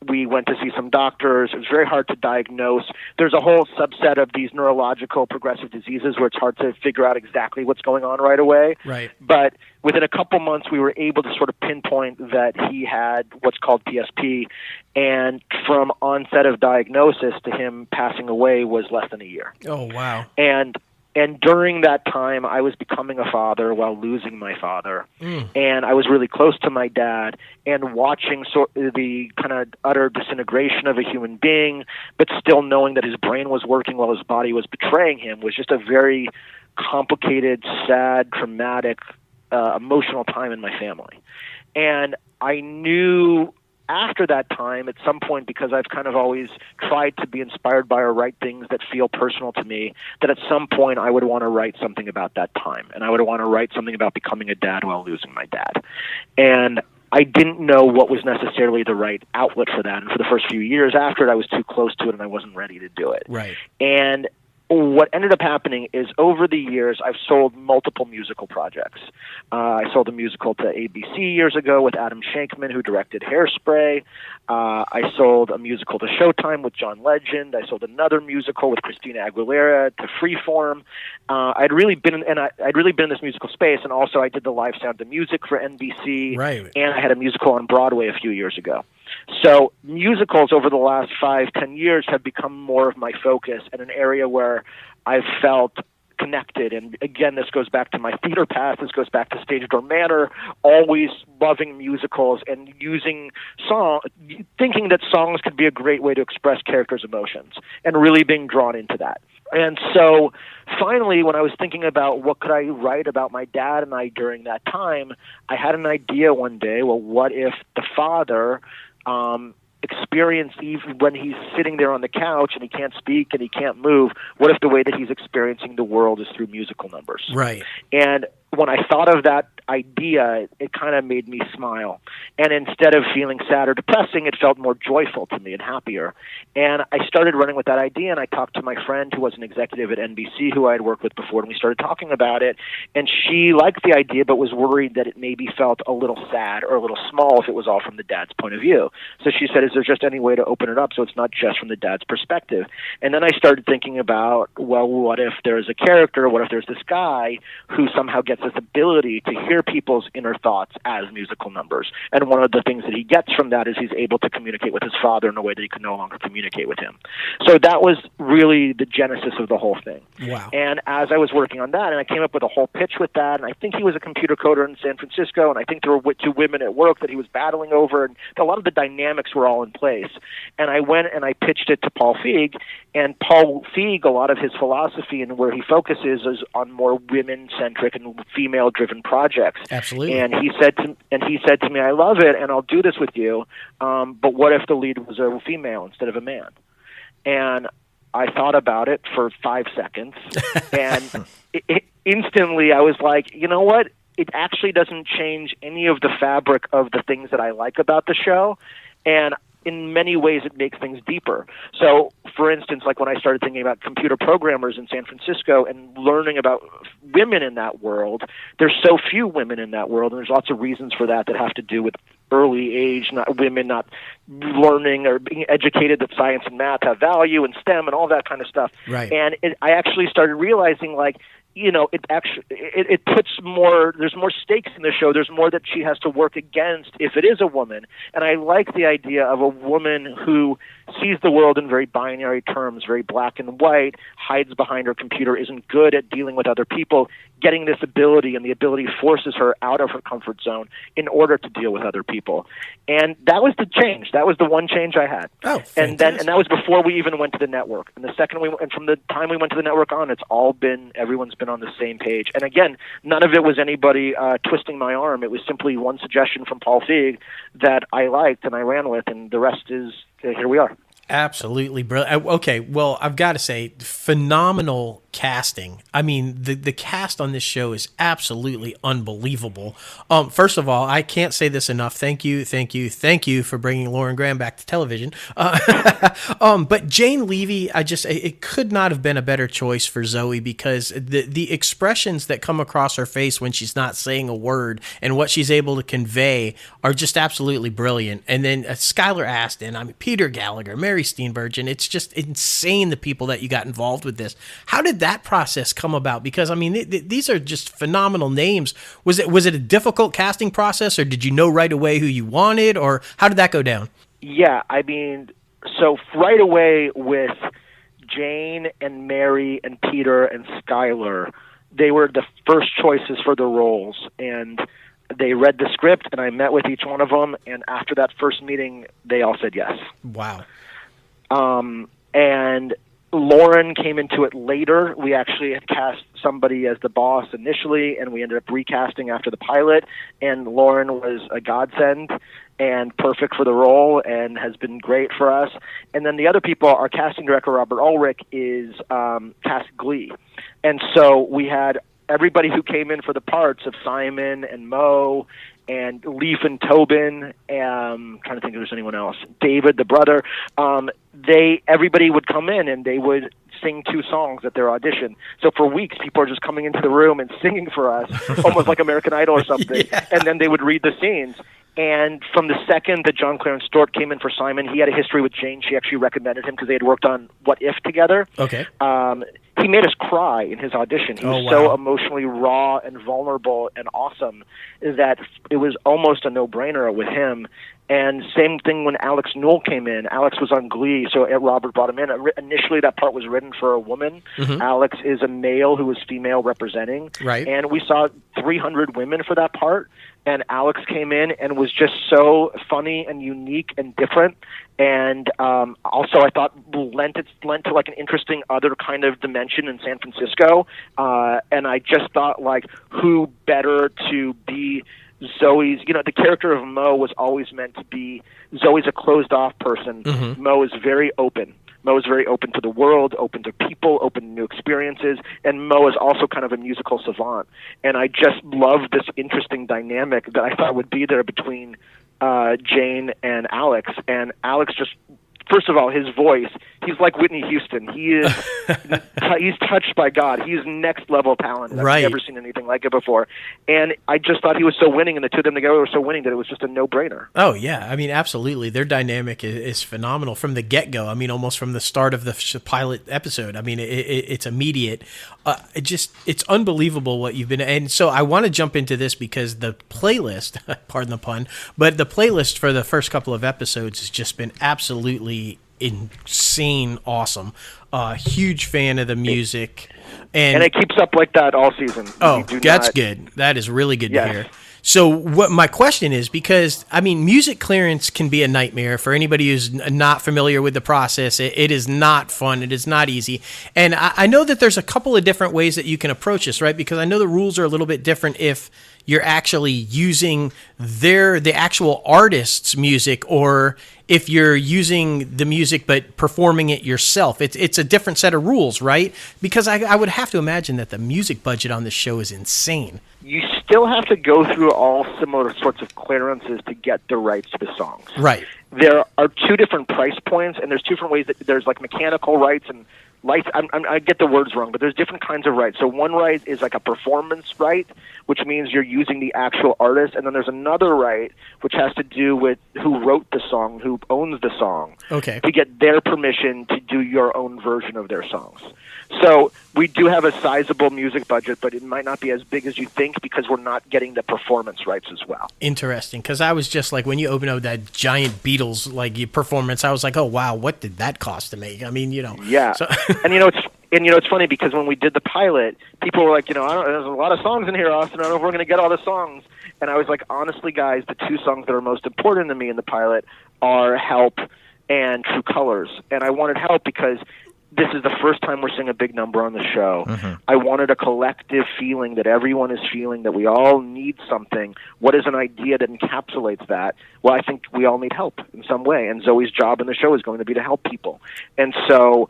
We went to see some doctors. It was very hard to diagnose. There's a whole subset of these neurological progressive diseases where it's hard to figure out exactly what's going on right away. Right. But within a couple months, we were able to sort of pinpoint that he had what's called PSP. And from onset of diagnosis to him passing away was less than a year. Oh, wow. And during that time, I was becoming a father while losing my father. And I was really close to my dad and watching the kind of utter disintegration of a human being, but still knowing that his brain was working while his body was betraying him was just a very complicated, sad, traumatic, emotional time in my family. And I knew after that time, at some point, because I've kind of always tried to be inspired by or write things that feel personal to me, that at some point I would want to write something about that time. And I would want to write something about becoming a dad while losing my dad. And I didn't know what was necessarily the right outlet for that. And for the first few years after it, I was too close to it and I wasn't ready to do it. Right. And what ended up happening is over the years, I've sold multiple musical projects. I sold a musical to ABC years ago with Adam Shankman, who directed Hairspray. I sold a musical to Showtime with John Legend. I sold another musical with Christina Aguilera to Freeform. I'd really been in this musical space, and also I did the live Sound of Music for NBC. Right. And I had a musical on Broadway a few years ago. So musicals over the last 5-10 years have become more of my focus and an area where I've felt connected. And again, this goes back to my theater past. This goes back to Stage Door Manor, always loving musicals and using thinking that songs could be a great way to express characters' emotions, and really being drawn into that. And so finally, when I was thinking about what could I write about my dad and I during that time, I had an idea one day, well, what if the father experience, even when he's sitting there on the couch and he can't speak and he can't move, what if the way that he's experiencing the world is through musical numbers? Right. And when I thought of that idea, it kind of made me smile. And instead of feeling sad or depressing, it felt more joyful to me and happier. And I started running with that idea, and I talked to my friend who was an executive at NBC who I had worked with before, and we started talking about it. And she liked the idea but was worried that it maybe felt a little sad or a little small if it was all from the dad's point of view. So she said, is there just any way to open it up so it's not just from the dad's perspective? And then I started thinking about, well, what if there's a character, what if there's this guy who somehow gets this ability to hear people's inner thoughts as musical numbers. And one of the things that he gets from that is he's able to communicate with his father in a way that he could no longer communicate with him. So that was really the genesis of the whole thing. Wow. And as I was working on that, and I came up with a whole pitch with that, and I think he was a computer coder in San Francisco, and I think there were two women at work that he was battling over, and a lot of the dynamics were all in place. And I went and I pitched it to Paul Feig, and Paul Feig, a lot of his philosophy and where he focuses is on more women-centric and female-driven projects. Absolutely. And he said to me, I love it, and I'll do this with you, but what if the lead was a female instead of a man? And I thought about it for 5 seconds, and instantly I was like, you know what? It actually doesn't change any of the fabric of the things that I like about the show, and in many ways it makes things deeper. So, for instance, like when I started thinking about computer programmers in San Francisco and learning about women in that world, there's so few women in that world, and there's lots of reasons for that have to do with early age, women not learning or being educated that science and math have value, and STEM and all that kind of stuff. Right. And I actually started realizing, like, you know, it puts more, there's more stakes in the show. There's more that she has to work against if it is a woman. And I like the idea of a woman who sees the world in very binary terms, very black and white, hides behind her computer, isn't good at dealing with other people, getting this ability, and the ability forces her out of her comfort zone in order to deal with other people. And that was the change. That was the one change I had. Oh, and that was before we even went to the network. And from the time we went to the network on, everyone's been on the same page. And again, none of it was anybody twisting my arm. It was simply one suggestion from Paul Feig that I liked and I ran with, and the rest is here we are. Absolutely brilliant. Okay, well, I've got to say, phenomenal casting. I mean, the cast on this show is absolutely unbelievable. First of all, I can't say this enough. Thank you for bringing Lauren Graham back to television. But Jane Levy, it could not have been a better choice for Zoe, because the expressions that come across her face when she's not saying a word and what she's able to convey are just absolutely brilliant. And then Skylar Astin, I mean, Peter Gallagher, Mary Steenburgen, it's just insane the people that you got involved with this. How did that process come about? Because I mean, these are just phenomenal names. Was it a difficult casting process, or did you know right away who you wanted, or how did that go down? Yeah, I mean, so right away with Jane and Mary and Peter and Skylar, they were the first choices for the roles, and they read the script, and I met with each one of them, and after that first meeting, they all said yes. Wow. And Lauren came into it later. We actually had cast somebody as the boss initially, and we ended up recasting after the pilot, and Lauren was a godsend and perfect for the role and has been great for us. And then the other people, our casting director, Robert Ulrich, is cast Glee. And so we had everybody who came in for the parts of Simon and Mo and Leaf and Tobin, trying to think if there's anyone else, David, the brother, everybody would come in and they would sing 2 songs at their audition. So for weeks, people are just coming into the room and singing for us, almost like American Idol or something, Yeah. And then they would read the scenes. And from the second that John Clarence Stewart came in for Simon, he had a history with Jane. She actually recommended him because they had worked on What If together. Okay. he made us cry in his audition. He was so emotionally raw and vulnerable and awesome that it was almost a no-brainer with him. And same thing when Alex Newell came in. Alex was on Glee, so Robert brought him in. Initially, that part was written for a woman. Mm-hmm. Alex is a male who was female representing. Right. And we saw 300 women for that part. And Alex came in and was just so funny and unique and different. And also, I thought lent to like an interesting other kind of dimension in San Francisco. And I just thought, like, who better to be Zoe's, the character of Mo was always meant to be, Zoe's a closed-off person. Mm-hmm. Mo is very open. Mo is very open to the world, open to people, open to new experiences, and Mo is also kind of a musical savant. And I just love this interesting dynamic that I thought would be there between Jane and Alex. And Alex just, first of all, his voice, he's like Whitney Houston. He is, he's touched by God. He's next level talent. I've never seen anything like it before. And I just thought he was so winning, and the two of them together were so winning that it was just a no-brainer. Oh, yeah. I mean, absolutely. Their dynamic is phenomenal from the get-go. I mean, almost from the start of the pilot episode. I mean, it's immediate. It's unbelievable what you've been... And so I want to jump into this because the playlist, pardon the pun, but the playlist for the first couple of episodes has just been absolutely insane awesome. Huge fan of the music. And it keeps up like that all season. Oh, that's good. That is really good to hear. So what my question is, because, I mean, music clearance can be a nightmare for anybody who's not familiar with the process. It is not fun. It is not easy. And I know that there's a couple of different ways that you can approach this, right? Because I know the rules are a little bit different if you're actually using the actual artist's music, or if you're using the music but performing it yourself. It's a different set of rules, right? Because I would have to imagine that the music budget on this show is insane. You still have to go through all similar sorts of clearances to get the rights to the songs. Right. There are two different price points, and there's two different ways that there's like mechanical rights and rights. I get the words wrong, but there's different kinds of rights. So one right is like a performance right, which means you're using the actual artist, and then there's another right which has to do with who wrote the song, who owns the song, okay, to get their permission to do your own version of their songs. So we do have a sizable music budget, but it might not be as big as you think because we're not getting the performance rights as well. Interesting, because I was just like, when you open up that giant Beatles performance, I was like, oh wow, what did that cost to make? I mean, Yeah, so and it's funny because when we did the pilot, people were like, there's a lot of songs in here, Austin. I don't know if we're going to get all the songs. And I was like, honestly, guys, the two songs that are most important to me in the pilot are Help and True Colors. And I wanted Help because this is the first time we're seeing a big number on the show. Mm-hmm. I wanted a collective feeling that everyone is feeling, that we all need something. What is an idea that encapsulates that? Well, I think we all need help in some way, and Zoe's job in the show is going to be to help people. And so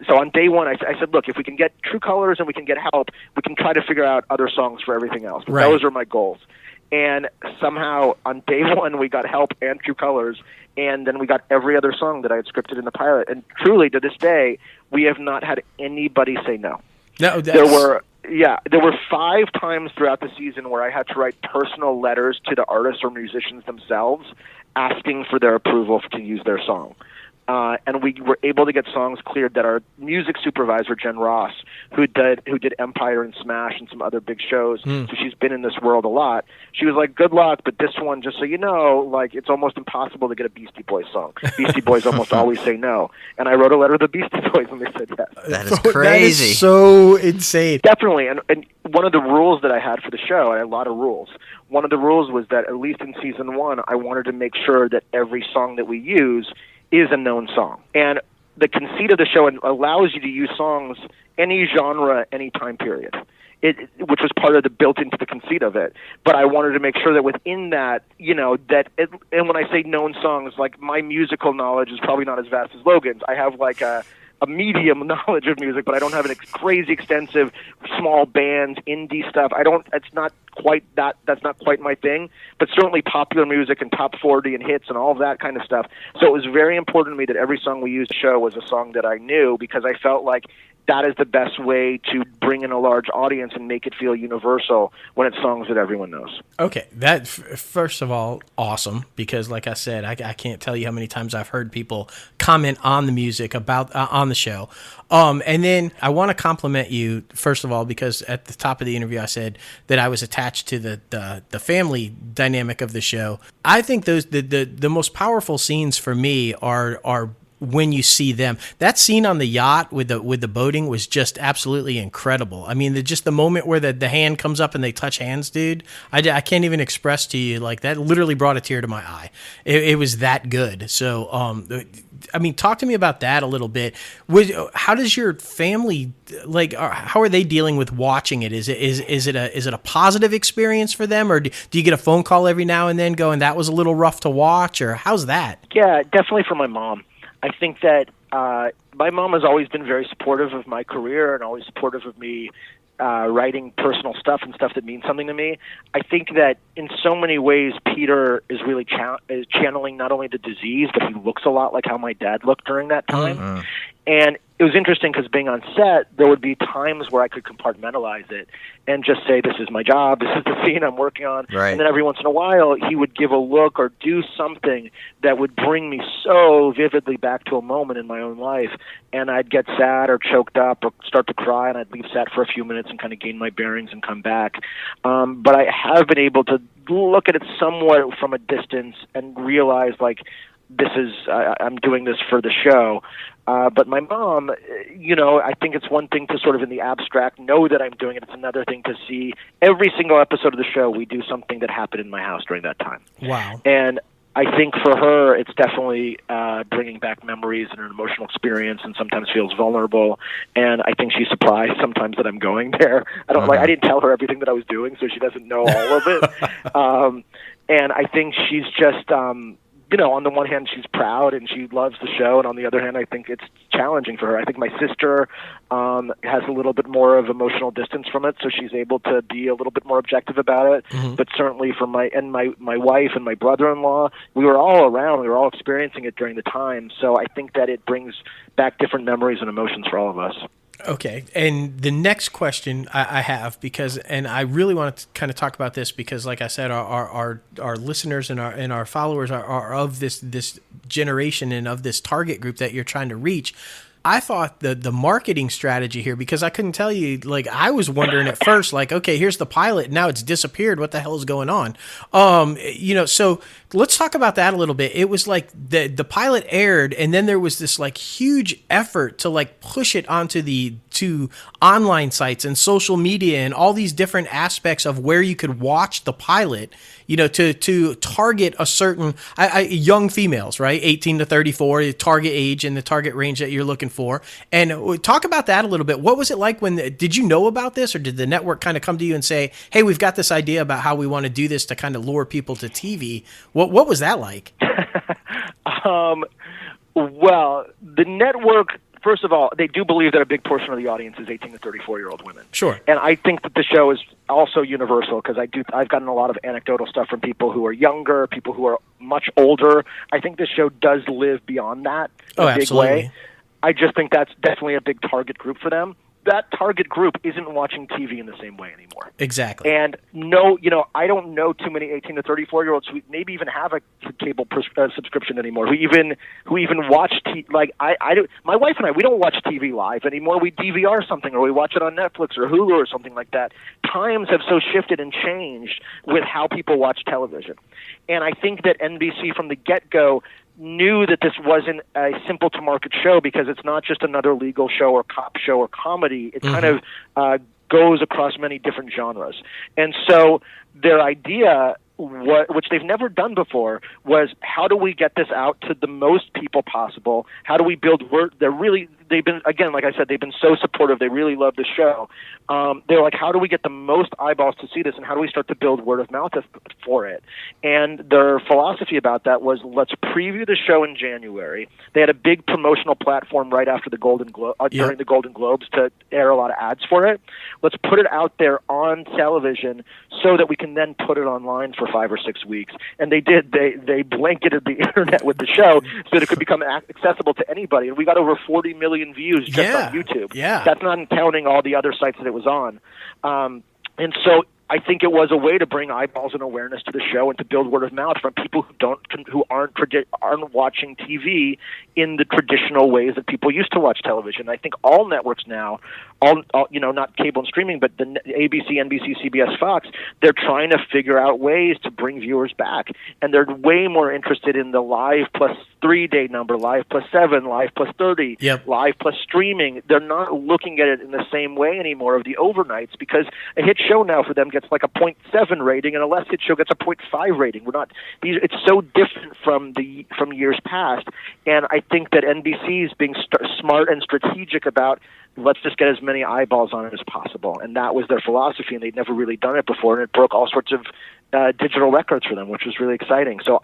so on day one, I said, look, if we can get True Colors and we can get Help, we can try to figure out other songs for everything else. But those are my goals. And somehow on day one, we got Help and True Colors, and then we got every other song that I had scripted in the pilot. And truly, to this day, we have not had anybody say no. No, there were 5 times throughout the season where I had to write personal letters to the artists or musicians themselves asking for their approval to use their song. And we were able to get songs cleared that our music supervisor, Jen Ross, who did Empire and Smash and some other big shows, so she's been in this world a lot, she was like, good luck, but this one, just so you know, like, it's almost impossible to get a Beastie Boys song. Beastie Boys almost always say no. And I wrote a letter to the Beastie Boys and they said yes. That is crazy. That is so insane. Definitely. And one of the rules that I had for the show, I had a lot of rules. One of the rules was that, at least in season 1, I wanted to make sure that every song that we use is a known song. And the conceit of the show allows you to use songs any genre, any time period, which was part of the built into the conceit of it. But I wanted to make sure that within that, and when I say known songs, like, my musical knowledge is probably not as vast as Logan's. I have like a medium knowledge of music, but I don't have an crazy extensive small bands, indie stuff. It's not quite that's not quite my thing, but certainly popular music and top 40 and hits and all of that kind of stuff. So it was very important to me that every song we used to show was a song that I knew, because I felt like that is the best way to bring in a large audience and make it feel universal when it's songs that everyone knows. Okay, that first of all, awesome, because like I said, I can't tell you how many times I've heard people comment on the music about on the show. And then I want to compliment you first of all, because at the top of the interview I said that I was attached to the family dynamic of the show. I think those the most powerful scenes for me are when you see them. That scene on the yacht with the boating was just absolutely incredible. I mean, just the moment where the hand comes up and they touch hands, dude, I can't even express to you, like, that literally brought a tear to my eye. It was that good. So, I mean, talk to me about that a little bit. How does your family, like, how are they dealing with watching it? Is it a positive experience for them, or do you get a phone call every now and then going, that was a little rough to watch, or how's that? Yeah, definitely for my mom. I think that my mom has always been very supportive of my career and always supportive of me writing personal stuff and stuff that means something to me. I think that in so many ways, Peter is really is channeling not only the disease, but he looks a lot like how my dad looked during that time. Mm-hmm. And it was interesting because being on set, there would be times where I could compartmentalize it and just say, this is my job, this is the scene I'm working on. Right. And then every once in a while, he would give a look or do something that would bring me so vividly back to a moment in my own life. And I'd get sad or choked up or start to cry, and I'd leave set for a few minutes and kind of gain my bearings and come back. But I have been able to look at it somewhat from a distance and realize, like, this is, I'm doing this for the show. But my mom, I think it's one thing to sort of in the abstract know that I'm doing it. It's another thing to see every single episode of the show, we do something that happened in my house during that time. Wow. And I think for her, it's definitely bringing back memories and an emotional experience, and sometimes feels vulnerable. And I think she's surprised sometimes that I'm going there. I didn't tell her everything that I was doing, so she doesn't know all of it. And I think she's just, on the one hand, she's proud and she loves the show, and on the other hand, I think it's challenging for her. I think my sister has a little bit more of emotional distance from it, so she's able to be a little bit more objective about it. Mm-hmm. But certainly for my wife and my brother-in-law, we were all around. We were all experiencing it during the time, so I think that it brings back different memories and emotions for all of us. Okay, and the next question I have, and I really want to kind of talk about this because, like I said, our listeners and our followers are of this generation and of this target group that you're trying to reach. I thought the marketing strategy here, because I couldn't tell you, like, I was wondering at first, like, okay, here's the pilot, and now it's disappeared. What the hell is going on? So let's talk about that a little bit. It was like the pilot aired, and then there was this like huge effort to like push it onto to online sites and social media and all these different aspects of where you could watch the pilot, to target a certain young females, right? 18 to 34, the target age and the target range that you're looking for. And talk about that a little bit. What was it like did you know about this, or did the network kind of come to you and say, hey, we've got this idea about how we want to do this to kind of lure people to TV? What was that like? Well, the network, first of all, they do believe that a big portion of the audience is 18 to 34-year-old women. Sure. And I think that the show is also universal because I've gotten a lot of anecdotal stuff from people who are younger, people who are much older. I think this show does live beyond that in a big absolutely. way. I just think that's definitely a big target group for them. That target group isn't watching TV in the same way anymore. Exactly. And I don't know too many 18 to 34-year-olds who maybe even have a cable subscription anymore, who even watch like I do. My wife and I, we don't watch TV live anymore. We DVR something, or we watch it on Netflix or Hulu or something like that. Times have so shifted and changed with how people watch television. And I think that NBC from the get-go knew that this wasn't a simple to market show, because it's not just another legal show or cop show or comedy. It kind of goes across many different genres. And so their idea, which they've never done before, was how do we get this out to the most people possible? How do we build word? They've been, again, like I said, they've been so supportive. They really love the show. They're like, how do we get the most eyeballs to see this, and how do we start to build word of mouth for it? And their philosophy about that was, let's preview the show in January. They had a big promotional platform right after the during the Golden Globes to air a lot of ads for it. Let's put it out there on television so that we can then put it online for 5 or 6 weeks. And they did. They blanketed the internet with the show so that it could become accessible to anybody. And we got over 40 million million views just on YouTube. Yeah. That's not counting all the other sites that it was on. And so I think it was a way to bring eyeballs and awareness to the show and to build word of mouth from people who aren't watching TV in the traditional ways that people used to watch television. I think all networks now, all not cable and streaming, but the ABC, NBC, CBS, Fox, they're trying to figure out ways to bring viewers back, and they're way more interested in the live plus 3-day number, live plus 7, live plus 30, live plus streaming. They're not looking at it in the same way anymore of the overnights, because a hit show now for them gets like a 0.7 rating, and a less hit show gets a 0.5 rating. It's so different from years past, and I think that NBC is being smart and strategic about, let's just get as many eyeballs on it as possible. And that was their philosophy, and they'd never really done it before, and it broke all sorts of digital records for them, which was really exciting. So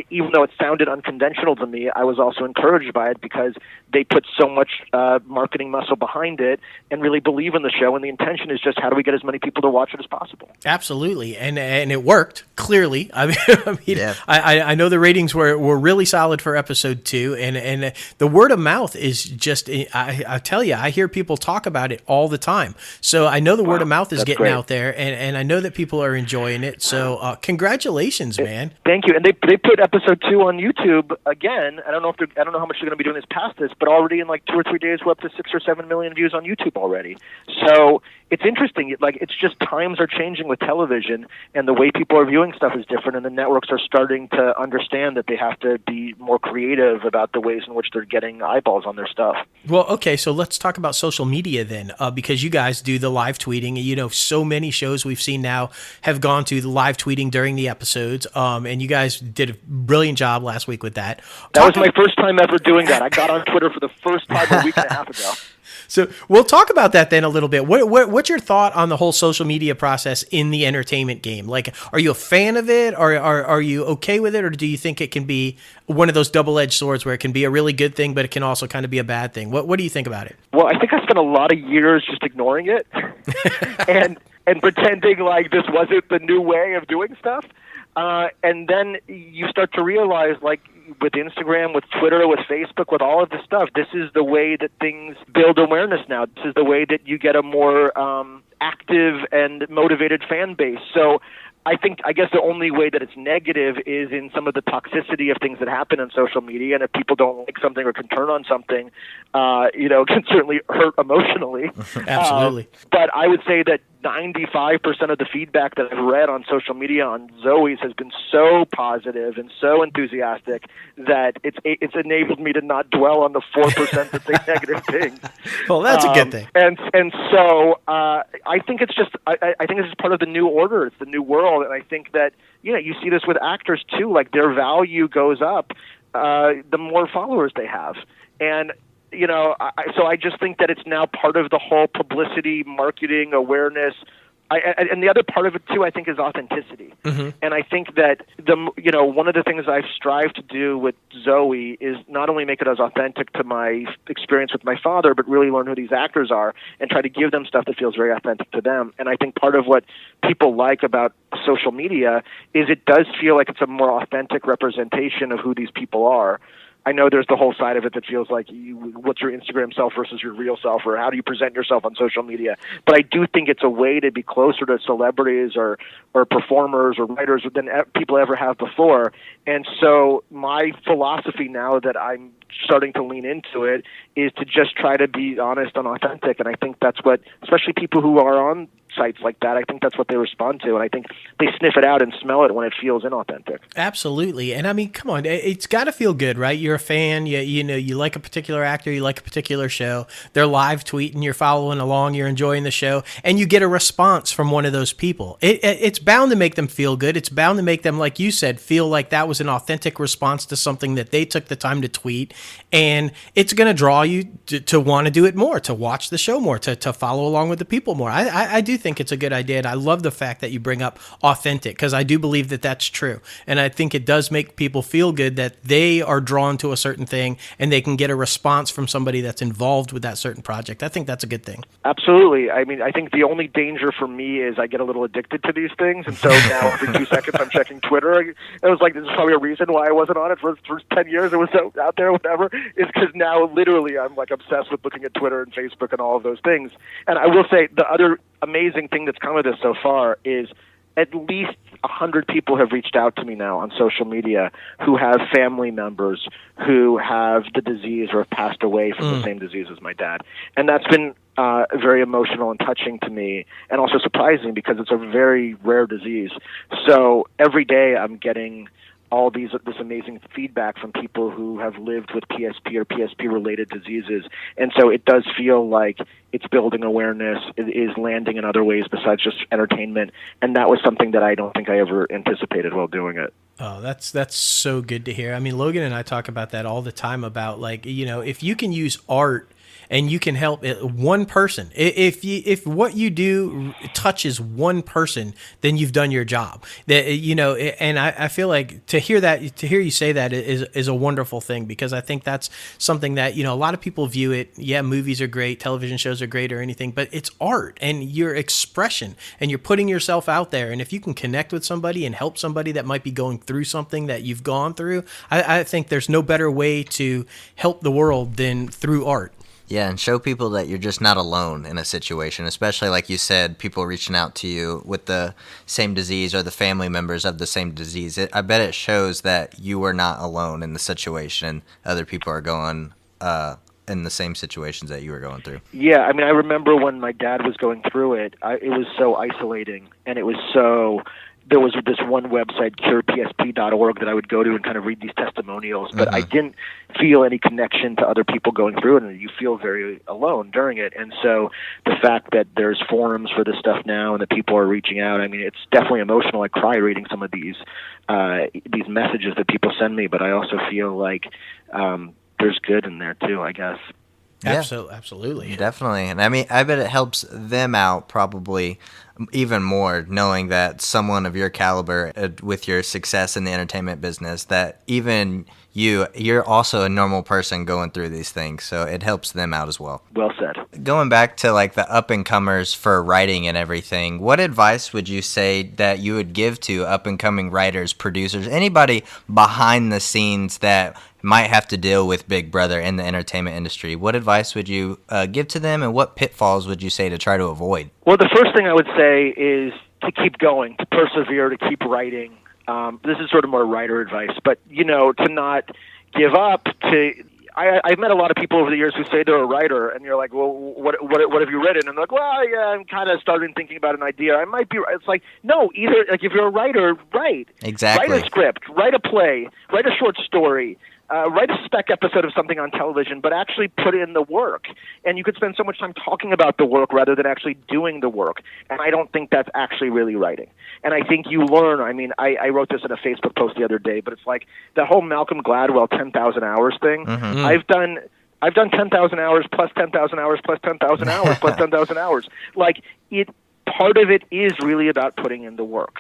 even though it sounded unconventional to me, I was also encouraged by it because they put so much marketing muscle behind it and really believe in the show, and the intention is just how do we get as many people to watch it as possible. Absolutely, and it worked, clearly. I know the ratings were really solid for episode 2, and the word of mouth is just, I tell you, I hear people talk about it all the time. So I know the word of mouth is getting out there, and I know that people are enjoying it. So congratulations, man. Thank you. And they put episode 2 on YouTube again. I don't know how much they're going to be doing this past this, but already in like 2 or 3 days, we're up to 6 or 7 million views on YouTube already. So it's interesting. It's just times are changing with television, and the way people are viewing stuff is different, and the networks are starting to understand that they have to be more creative about the ways in which they're getting eyeballs on their stuff. Well, okay, so let's talk about social media then, because you guys do the live tweeting. So many shows we've seen now have gone to the live tweeting during the episodes, and you guys did a brilliant job last week with that. That was my first time ever doing that. I got on Twitter for the first time a week and a half ago. So we'll talk about that then a little bit. What's your thought on the whole social media process in the entertainment game? Like, are you a fan of it, or are you okay with it, or do you think it can be one of those double-edged swords where it can be a really good thing, but it can also kind of be a bad thing? What do you think about it? Well, I think I spent a lot of years just ignoring it and pretending like this wasn't the new way of doing stuff. And then you start to realize, like, with Instagram, with Twitter, with Facebook, with all of this stuff, this is the way that things build awareness now. This is the way that you get a more active and motivated fan base. So I guess the only way that it's negative is in some of the toxicity of things that happen on social media, and if people don't like something or can turn on something, it can certainly hurt emotionally. Absolutely. But I would say that 95% of the feedback that I've read on social media on Zoe's has been so positive and so enthusiastic that it's enabled me to not dwell on the 4% that say negative things. Well, that's a good thing. And so I think it's just I think this is part of the new order. It's the new world, and I think that you see this with actors too. Like, their value goes up the more followers they have, and so I just think that it's now part of the whole publicity, marketing, awareness. And the other part of it too, I think, is authenticity. Mm-hmm. And I think that one of the things I've strived to do with Zoe is not only make it as authentic to my experience with my father, but really learn who these actors are and try to give them stuff that feels very authentic to them. And I think part of what people like about social media is it does feel like it's a more authentic representation of who these people are. I know there's the whole side of it that feels like what's your Instagram self versus your real self, or how do you present yourself on social media. But I do think it's a way to be closer to celebrities or performers or writers than people ever have before. And so my philosophy now that I'm starting to lean into it is to just try to be honest and authentic. And I think that's what, especially people who are on sites like that, I think that's what they respond to, and I think they sniff it out and smell it when it feels inauthentic. Absolutely. And I mean, come on, it's got to feel good, right? You're a fan, you like a particular actor, you like a particular show, they're live tweeting, you're following along, you're enjoying the show, and you get a response from one of those people. It's bound to make them feel good. It's bound to make them, like you said, feel like that was an authentic response to something that they took the time to tweet, and it's going to draw you to want to do it more, to watch the show more, to follow along with the people more. I do think it's a good idea, and I love the fact that you bring up authentic, because I do believe that that's true, and I think it does make people feel good that they are drawn to a certain thing and they can get a response from somebody that's involved with that certain project. I think that's a good thing. Absolutely. I mean, I think the only danger for me is I get a little addicted to these things, and so now every 2 seconds I'm checking Twitter. It was like, this is probably a reason why I wasn't on it for 10 years. It was out there, whatever, is because now literally I'm like obsessed with looking at Twitter and Facebook and all of those things. And I will say the other amazing thing that's come of this so far is at least 100 people have reached out to me now on social media who have family members who have the disease or have passed away from the same disease as my dad. And that's been very emotional and touching to me, and also surprising because it's a very rare disease. So every day I'm getting all this amazing feedback from people who have lived with PSP or PSP-related diseases. And so it does feel like it's building awareness. It is landing in other ways besides just entertainment. And that was something that I don't think I ever anticipated while doing it. Oh, that's so good to hear. I mean, Logan and I talk about that all the time about, like, you know, if you can use art and you can help one person, if what you do touches one person, then you've done your job. That, you know, and I feel like to hear you say that is a wonderful thing, because I think that's something that, you know, a lot of people view it. Yeah, movies are great, television shows are great, or anything, but it's art and your expression, and you're putting yourself out there. And if you can connect with somebody and help somebody that might be going through something that you've gone through, I think there's no better way to help the world than through art. Yeah, and show people that you're just not alone in a situation, especially like you said, people reaching out to you with the same disease or the family members of the same disease. I bet it shows that you are not alone in the situation. Other people are going in the same situations that you were going through. Yeah, I mean, I remember when my dad was going through it, it was so isolating, and it was so... There was this one website, curepsp.org, that I would go to and kind of read these testimonials, but I didn't feel any connection to other people going through it, and you feel very alone during it. And so the fact that there's forums for this stuff now and that people are reaching out, I mean, it's definitely emotional. I cry reading some of these messages that people send me, but I also feel like there's good in there too, I guess. Yeah, absolutely. Definitely. And I mean, I bet it helps them out probably even more, knowing that someone of your caliber, with your success in the entertainment business, that even you're also a normal person going through these things. So it helps them out as well. Well said. Going back to like the up and comers for writing and everything, what advice would you say that you would give to up and coming writers, producers, anybody behind the scenes that might have to deal with Big Brother in the entertainment industry? What advice would you give to them, and what pitfalls would you say to try to avoid? Well, the first thing I would say is to keep going, to persevere, to keep writing. This is sort of more writer advice, but, you know, to not give up. I've met a lot of people over the years who say they're a writer, and you're like, well, what have you written? And they're like, well, yeah, I'm kind of starting thinking about an idea. I might be. It's like, no, either, like, if you're a writer, write. Exactly. Write a script, write a play, write a short story. Write a spec episode of something on television, but actually put in the work. And you could spend so much time talking about the work rather than actually doing the work. And I don't think that's actually really writing. And I think you learn. I mean, I wrote this in a Facebook post the other day, but it's like the whole Malcolm Gladwell 10,000 hours thing. I've done 10,000 hours plus 10,000 hours plus 10,000 hours plus 10,000 hours. Like, part of it is really about putting in the work.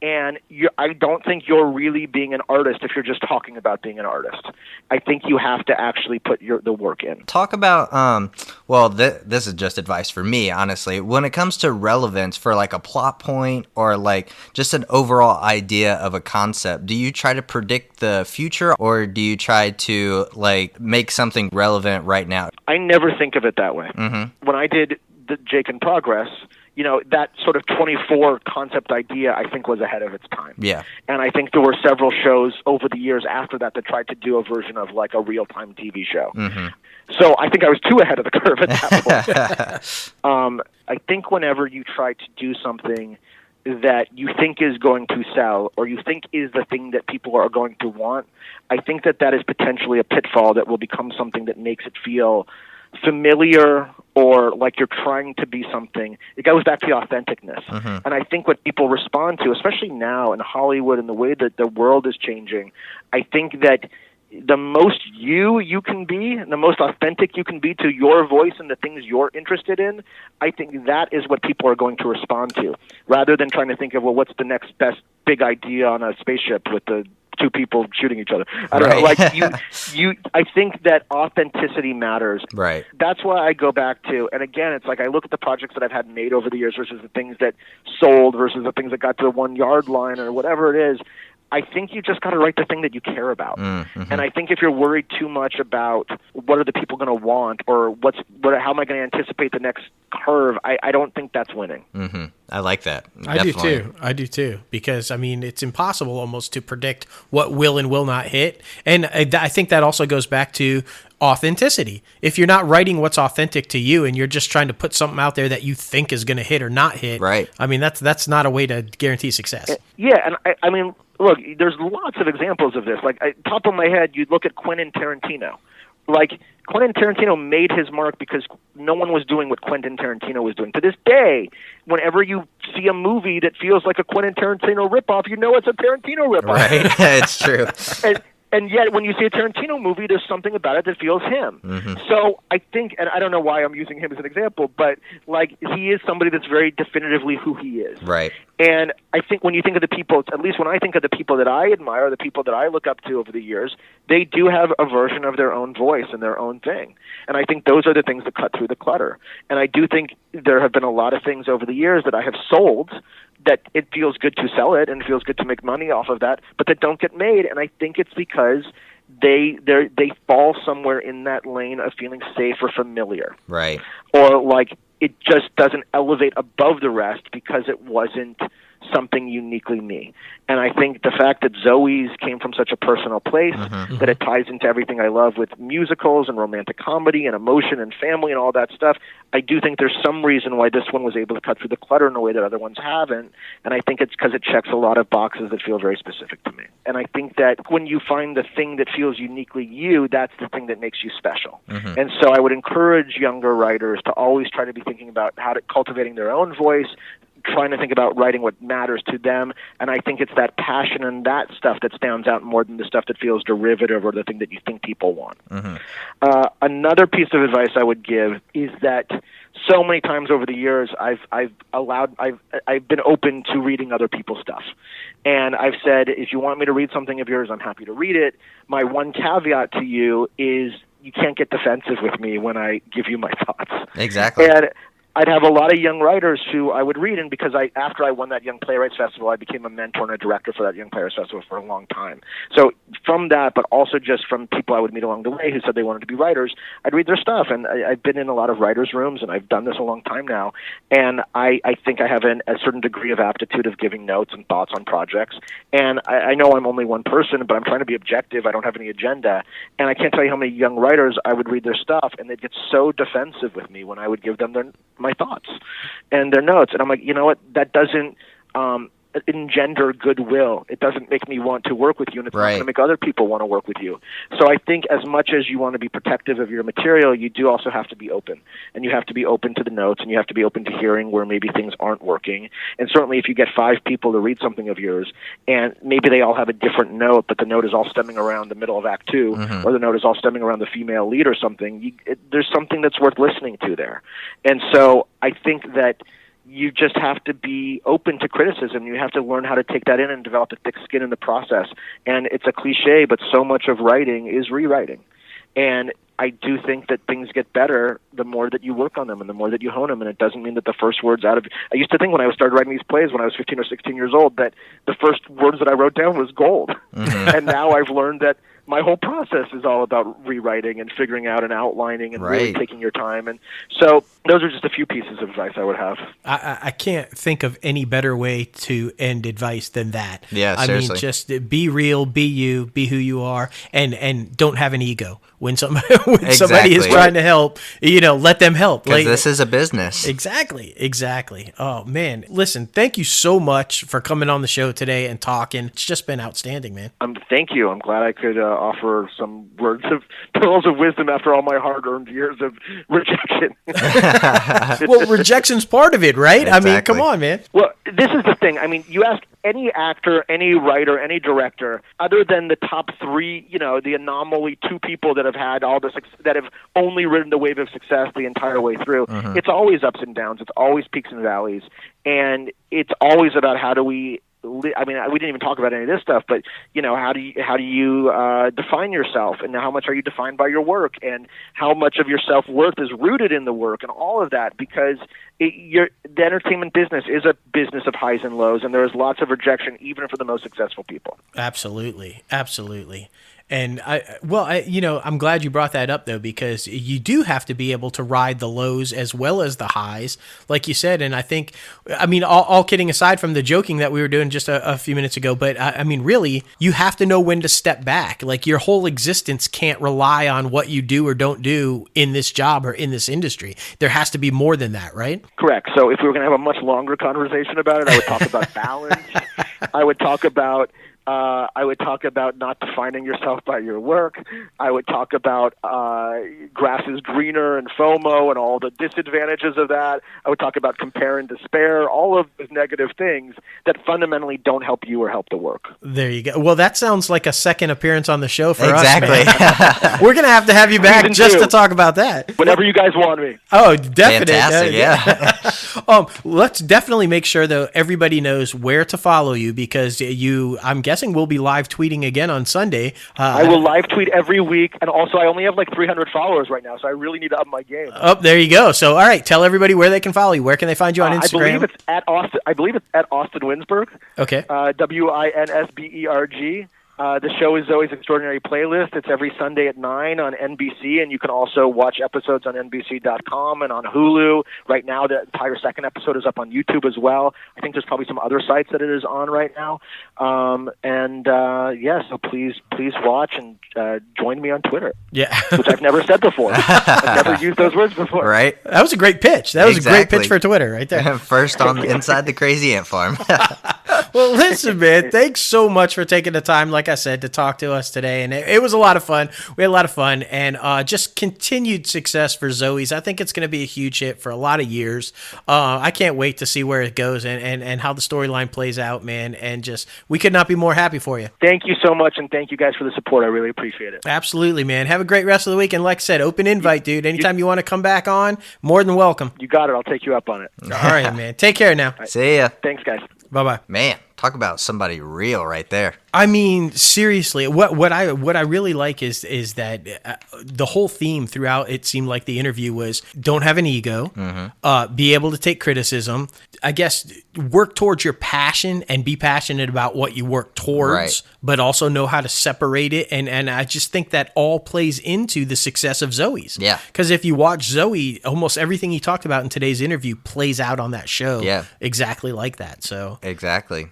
And I don't think you're really being an artist if you're just talking about being an artist. I think you have to actually put the work in. Talk about, this is just advice for me, honestly. When it comes to relevance for like a plot point or like just an overall idea of a concept, do you try to predict the future, or do you try to like make something relevant right now? I never think of it that way. When I did the Jake in Progress, you know, that sort of 24 concept idea, I think, was ahead of its time. Yeah. And I think there were several shows over the years after that tried to do a version of like a real-time TV show. So I think I was too ahead of the curve at that point. I think whenever you try to do something that you think is going to sell, or you think is the thing that people are going to want, I think that is potentially a pitfall that will become something that makes it feel familiar or like you're trying to be something. It goes back to the authenticness. And I think what people respond to, especially now in Hollywood and the way that the world is changing, I think that the most you can be, the most authentic you can be to your voice and the things you're interested in, I think that is what people are going to respond to, rather than trying to think of, well, what's the next best big idea on a spaceship with the two people shooting each other. I don't know. Like I think that authenticity matters. Right. That's why I go back to, and again, it's like I look at the projects that I've had made over the years versus the things that sold versus the things that got to the 1 yard line or whatever it is. I think you just got to write the thing that you care about. Mm-hmm. And I think if you're worried too much about what are the people going to want or how am I going to anticipate the next curve, I don't think that's winning. Mm-hmm. I like that. I do too. Because, I mean, it's impossible almost to predict what will and will not hit. And I think that also goes back to authenticity. If you're not writing what's authentic to you and you're just trying to put something out there that you think is going to hit or not hit, right. I mean, that's not a way to guarantee success. Yeah, and I mean, look, there's lots of examples of this. Like, top of my head, you'd look at Quentin Tarantino. Like, Quentin Tarantino made his mark because no one was doing what Quentin Tarantino was doing. To this day, whenever you see a movie that feels like a Quentin Tarantino ripoff, you know it's a Tarantino ripoff. Right, it's true. And yet, when you see a Tarantino movie, there's something about it that feels him. Mm-hmm. So I think, and I don't know why I'm using him as an example, but like he is somebody that's very definitively who he is. Right. And I think when you think of the people, at least when I think of the people that I admire, the people that I look up to over the years, they do have a version of their own voice and their own thing. And I think those are the things that cut through the clutter. And I do think there have been a lot of things over the years that I have sold that it feels good to sell it and it feels good to make money off of that, but that don't get made. And I think it's because they fall somewhere in that lane of feeling safe or familiar. Right. Or like it just doesn't elevate above the rest because it wasn't something uniquely me. And I think the fact that Zoe's came from such a personal place, mm-hmm. that it ties into everything I love with musicals and romantic comedy and emotion and family and all that stuff, I do think there's some reason why this one was able to cut through the clutter in a way that other ones haven't. And I think it's because it checks a lot of boxes that feel very specific to me. And I think that when you find the thing that feels uniquely you, that's the thing that makes you special. Mm-hmm. And so I would encourage younger writers to always try to be thinking about how to cultivating their own voice, trying to think about writing what matters to them, and I think it's that passion and that stuff that stands out more than the stuff that feels derivative or the thing that you think people want. Mm-hmm. Another piece of advice I would give is that so many times over the years I've been open to reading other people's stuff, and I've said, if you want me to read something of yours, I'm happy to read it. My one caveat to you is you can't get defensive with me when I give you my thoughts. Exactly. And I'd have a lot of young writers who I would read, and because after I won that Young Playwrights Festival, I became a mentor and a director for that Young Playwrights Festival for a long time. So from that, but also just from people I would meet along the way who said they wanted to be writers, I'd read their stuff. And I've been in a lot of writers' rooms, and I've done this a long time now. And I think I have a certain degree of aptitude of giving notes and thoughts on projects. And I know I'm only one person, but I'm trying to be objective. I don't have any agenda. And I can't tell you how many young writers I would read their stuff, and they'd get so defensive with me when I would give them my thoughts and their notes. And I'm like, you know what? That doesn't engender goodwill. It doesn't make me want to work with you, and it's not going to make other people want to work with you. So I think as much as you want to be protective of your material, you do also have to be open. And you have to be open to the notes, and you have to be open to hearing where maybe things aren't working. And certainly if you get 5 people to read something of yours, and maybe they all have a different note, but the note is all stemming around the middle of Act 2, mm-hmm. or the note is all stemming around the female lead or something, there's something that's worth listening to there. And so I think that you just have to be open to criticism. You have to learn how to take that in and develop a thick skin in the process. And it's a cliche, but so much of writing is rewriting. And I do think that things get better the more that you work on them and the more that you hone them. And it doesn't mean that the first words I used to think when I started writing these plays when I was 15 or 16 years old that the first words that I wrote down was gold. Mm-hmm. And now I've learned that my whole process is all about rewriting and figuring out and outlining and really taking your time. And so those are just a few pieces of advice I would have. I can't think of any better way to end advice than that. Yeah, seriously. I mean, just be real, be you, be who you are, and don't have an ego. When somebody is trying to help, let them help. Because this is a business. Exactly. Oh, man. Listen, thank you so much for coming on the show today and talking. It's just been outstanding, man. Thank you. I'm glad I could offer some words of pearls of wisdom after all my hard-earned years of rejection. Well, rejection's part of it, right? Exactly. I mean, come on, man. Well, this is the thing. I mean, you ask any actor, any writer, any director, other than the top three, the anomaly two people that have had all this, that have only ridden the wave of success the entire way through. It's always ups and downs. It's always peaks and valleys, and it's always about how do we. I mean, we didn't even talk about any of this stuff, but how do you define yourself, and how much are you defined by your work, and how much of your self-worth is rooted in the work, and all of that, because the entertainment business is a business of highs and lows, and there is lots of rejection even for the most successful people. Absolutely. And I'm glad you brought that up though, because you do have to be able to ride the lows as well as the highs, like you said. And I think, all kidding aside from the joking that we were doing just a few minutes ago, but really, you have to know when to step back. Like your whole existence can't rely on what you do or don't do in this job or in this industry. There has to be more than that, right? Correct. So if we were going to have a much longer conversation about it, I would talk about balance. I would talk about not defining yourself by your work. I would talk about grass is greener and FOMO and all the disadvantages of that. I would talk about compare and despair, all of those negative things that fundamentally don't help you or help the work. There you go. Well, that sounds like a second appearance on the show for exactly. us, man. We're going to have you back just to talk about that. Whenever you guys want me. Oh, definitely. Fantastic, yeah. Let's definitely make sure, though, everybody knows where to follow you, because I'm guessing we'll be live tweeting again on Sunday. I will live tweet every week, and also I only have like 300 followers right now, so I really need to up my game. Oh, there you go. So, all right, tell everybody where they can follow you. Where can they find you on Instagram? I believe it's at Austin Winsberg. Okay. Winsberg. The show is Zoe's Extraordinary Playlist. It's every Sunday at 9 on NBC, and you can also watch episodes on NBC.com and on Hulu. Right now, the entire second episode is up on YouTube as well. I think there's probably some other sites that it is on right now. So please watch and join me on Twitter. Yeah. Which I've never said before. I've never used those words before. Right? That was a great pitch. That was a great pitch for Twitter right there. First on Inside the Crazy Ant Farm. Well, listen, man, thanks so much for taking the time, like I said, to talk to us today. And it was a lot of fun. We had a lot of fun, and just continued success for Zoe's. I think it's going to be a huge hit for a lot of years. I can't wait to see where it goes and how the storyline plays out, man. And just, we could not be more happy for you. Thank you so much, and thank you guys for the support. I really appreciate it. Absolutely, man. Have a great rest of the week. And like I said, open invite, dude. Anytime you want to come back on, more than welcome. You got it. I'll take you up on it. All right, man. Take care now. Right. See ya. Thanks, guys. Bye-bye. Man, talk about somebody real right there. I mean, seriously, what I really like is that the whole theme throughout it seemed like the interview was don't have an ego, be able to take criticism, I guess work towards your passion and be passionate about what you work towards, right, but also know how to separate it. And I just think that all plays into the success of Zoe's. Yeah. Because if you watch Zoe, almost everything he talked about in today's interview plays out on that show. Yeah. Exactly like that. So Exactly.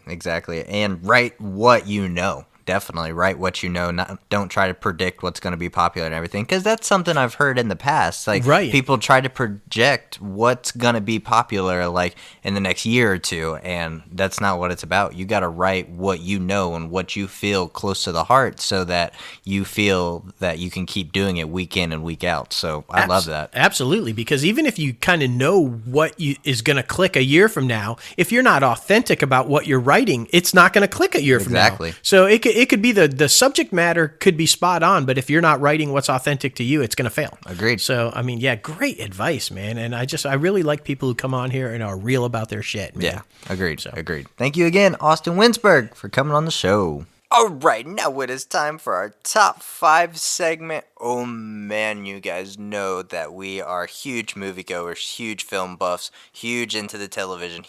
And write what you know. Definitely write what you know. Don't try to predict what's going to be popular and everything, because that's something I've heard in the past. Like, right, people try to project what's going to be popular, like in the next year or two, and that's not what it's about. You got to write what you know and what you feel close to the heart, so that you feel that you can keep doing it week in and week out. So I love that. Absolutely, because even if you kind of know what is going to click a year from now, if you're not authentic about what you're writing, it's not going to click a year from now. Exactly. So it could be the subject matter could be spot on, but if you're not writing what's authentic to you, it's going to fail. Agreed. So, I mean, yeah, great advice, man. And I really like people who come on here and are real about their shit, man. Yeah, agreed. Agreed. Thank you again, Austin Winsberg, for coming on the show. All right, now it is time for our top 5 segment. Oh man, you guys know that we are huge moviegoers, huge film buffs, huge into the television,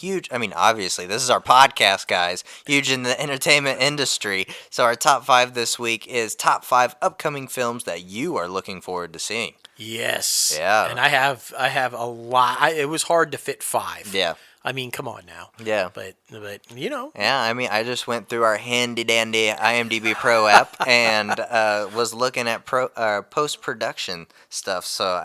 obviously, this is our podcast, guys, huge in the entertainment industry. So our top 5 this week is top 5 upcoming films that you are looking forward to seeing. Yes. Yeah. And I have a lot. It was hard to fit 5. Yeah. I mean, come on now. Yeah. But you know. Yeah, I just went through our handy-dandy IMDb Pro app and was looking at post-production stuff. So,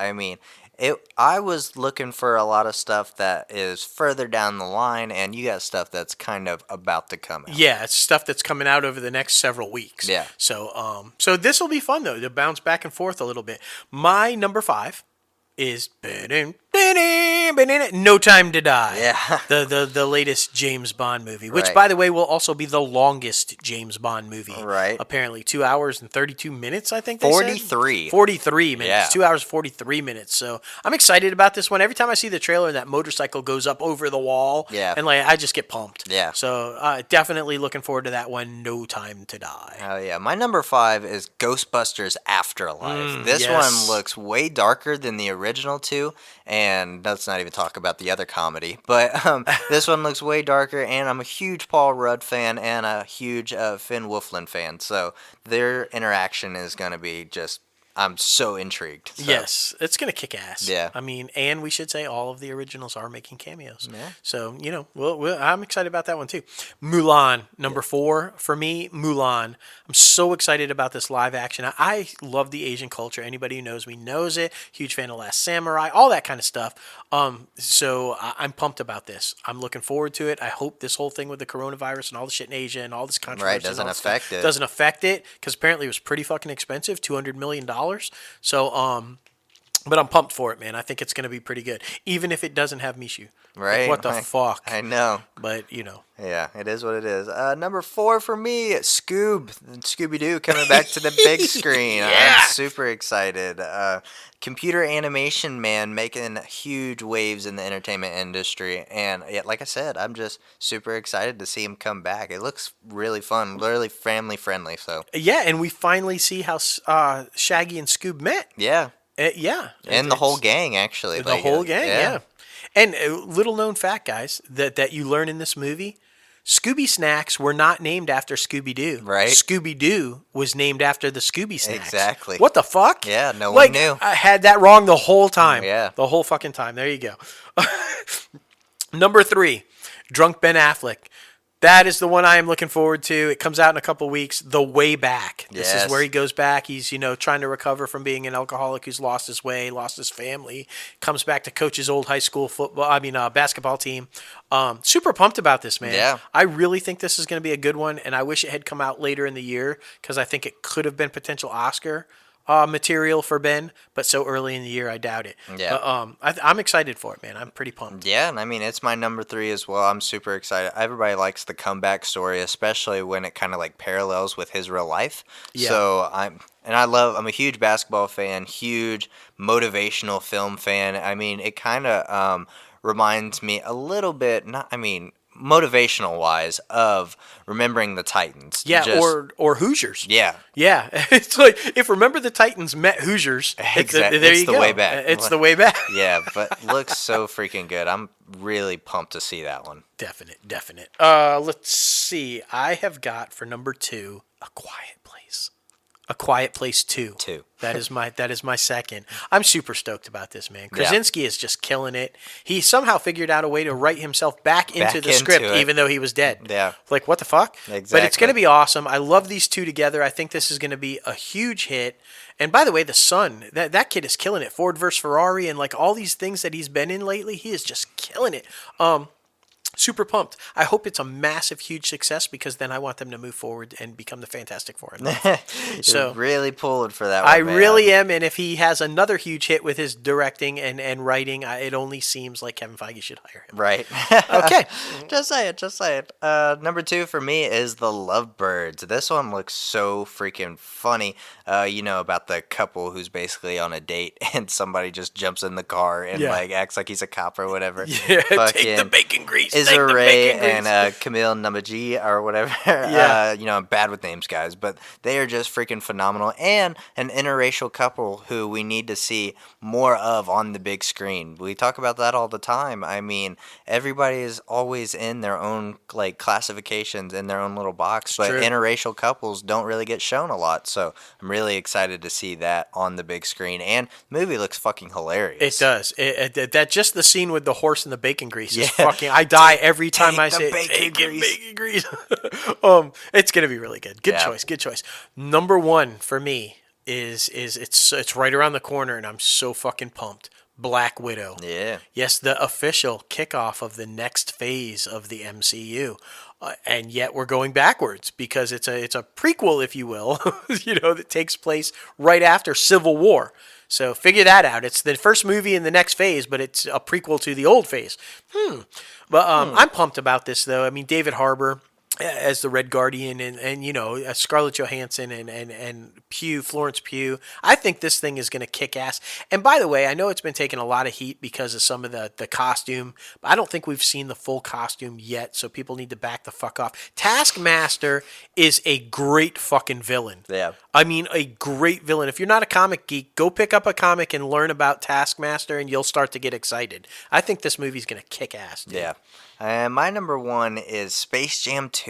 I was looking for a lot of stuff that is further down the line, and you got stuff that's kind of about to come out. Yeah, it's stuff that's coming out over the next several weeks. Yeah. So this will be fun though to bounce back and forth a little bit. My number 5 is No Time to Die. Yeah. The latest James Bond movie, which Right. by the way will also be the longest James Bond movie. Right. Apparently 2 hours and 32 minutes, I think they 43. said. 43 minutes. Yeah. 2 hours 43 minutes. So I'm excited about this one. Every time I see the trailer and that motorcycle goes up over the wall, Yeah. and like I just get pumped. Yeah. So definitely looking forward to that one. No Time to Die. Oh yeah, my number 5 is Ghostbusters Afterlife. This yes. one looks way darker than the original two, and let's not even talk about the other comedy. But this one looks way darker, and I'm a huge Paul Rudd fan and a huge Finn Wolfhard fan. So their interaction is going to be just. I'm so intrigued. So. Yes, it's going to kick ass. Yeah. I mean, and we should say all of the originals are making cameos. Yeah. So, I'm excited about that one too. Mulan, number 4 for me, Mulan. I'm so excited about this live action. I love the Asian culture. Anybody who knows me knows it. Huge fan of Last Samurai, all that kind of stuff. So I'm pumped about this. I'm looking forward to it. I hope this whole thing with the coronavirus and all the shit in Asia and all this controversy Right, doesn't affect it. Doesn't affect it, because apparently it was pretty fucking expensive, $200 million. So, but I'm pumped for it, man. I think it's going to be pretty good, even if it doesn't have Mishu. Right. Like, what the fuck? I know. But, Yeah, it is what it is. Number 4 for me, Scooby-Doo coming back to the big screen. Yeah. I'm super excited. Computer animation, man, making huge waves in the entertainment industry. And yeah, like I said, I'm just super excited to see him come back. It looks really fun, literally family friendly. So Yeah, and we finally see how Shaggy and Scoob met. yeah, Yeah. and the whole gang actually. The whole gang, yeah. And little known fact, guys, that you learn in this movie, Scooby Snacks were not named after Scooby-Doo. Right. Scooby-Doo was named after the Scooby Snacks. Exactly. What the fuck? Yeah, no one knew. I had that wrong the whole time. Yeah. The whole fucking time. There you go. Number 3, Drunk Ben Affleck. That is the one I am looking forward to. It comes out in a couple weeks. The Way Back. This Yes. is where he goes back. He's, trying to recover from being an alcoholic who's lost his way, lost his family. Comes back to coach his old high school basketball team. Super pumped about this, man. Yeah. I really think this is going to be a good one, and I wish it had come out later in the year, because I think it could have been potential Oscar material for Ben, but so early in the year, I doubt it. Yeah. But, I'm excited for it, man. I'm pretty pumped. Yeah, and I mean, it's my number 3 as well. I'm super excited. Everybody likes the comeback story, especially when it kind of like parallels with his real life. Yeah. So I'm a huge basketball fan, huge motivational film fan. I mean, it kind of reminds me a little bit, motivational wise, of Remembering the Titans. Yeah, Just- or Hoosiers. yeah. Yeah, it's like if Remember the Titans met Hoosiers. Exactly. There It's you the go. way back. It's the way back. Yeah, but looks so freaking good. I'm really pumped to see that one. Definite. Let's see. I have got for number 2 A Quiet Place. A Quiet Place 2. 2. That is my second. I'm super stoked about this, man. Yeah. Krasinski is just killing it. He somehow figured out a way to write himself back into the script, into it. even though he was dead. Yeah. Like, what the fuck? But it's Exactly. going to be awesome. I love these two together. I think this is going to be a huge hit. And by the way, the son, that kid is killing it. Ford versus Ferrari and like all these things that he's been in lately, he is just killing it. Super pumped. I hope it's a massive, huge success, because then I want them to move forward and become the Fantastic Four. So You're really pulling for that one, I man. really am, and if he has another huge hit with his directing and writing, it only seems like Kevin Feige should hire him. Right. Okay. Just say it. Number 2 for me is The Lovebirds. This one looks so freaking funny. About the couple who's basically on a date and somebody just jumps in the car and Yeah. like acts like he's a cop or whatever. Yeah, take the bacon grease. Issa Rae and Camille Namaji or whatever. Yeah. I'm bad with names, guys, but they are just freaking phenomenal. And an interracial couple who we need to see more of on the big screen. We talk about that all the time. I mean, everybody is always in their own like classifications in their own little box, but true. interracial couples don't really get shown a lot. So I'm really excited to see that on the big screen. And the movie looks fucking hilarious. It does. That just the scene with the horse and the bacon grease is Yeah. fucking. I die every time Take I the say bacon grease." bacon grease. It's gonna be really good. Good Yeah. choice. Number 1 for me is it's right around the corner, and I'm so fucking pumped. Black Widow. Yeah. Yes, the official kickoff of the next phase of the MCU. And yet we're going backwards because it's a prequel, if you will, that takes place right after Civil War. So figure that out. It's the first movie in the next phase, but it's a prequel to the old phase. But I'm pumped about this, though. I mean, David Harbour as the Red Guardian, and Scarlett Johansson and Florence Pugh. I think this thing is going to kick ass. And by the way, I know it's been taking a lot of heat because of some of the costume, but I don't think we've seen the full costume yet, so people need to back the fuck off. Taskmaster is a great fucking villain. Yeah. I mean, a great villain. If you're not a comic geek, go pick up a comic and learn about Taskmaster, and you'll start to get excited. I think this movie's going to kick ass, dude. Yeah. And my number one is Space Jam 2.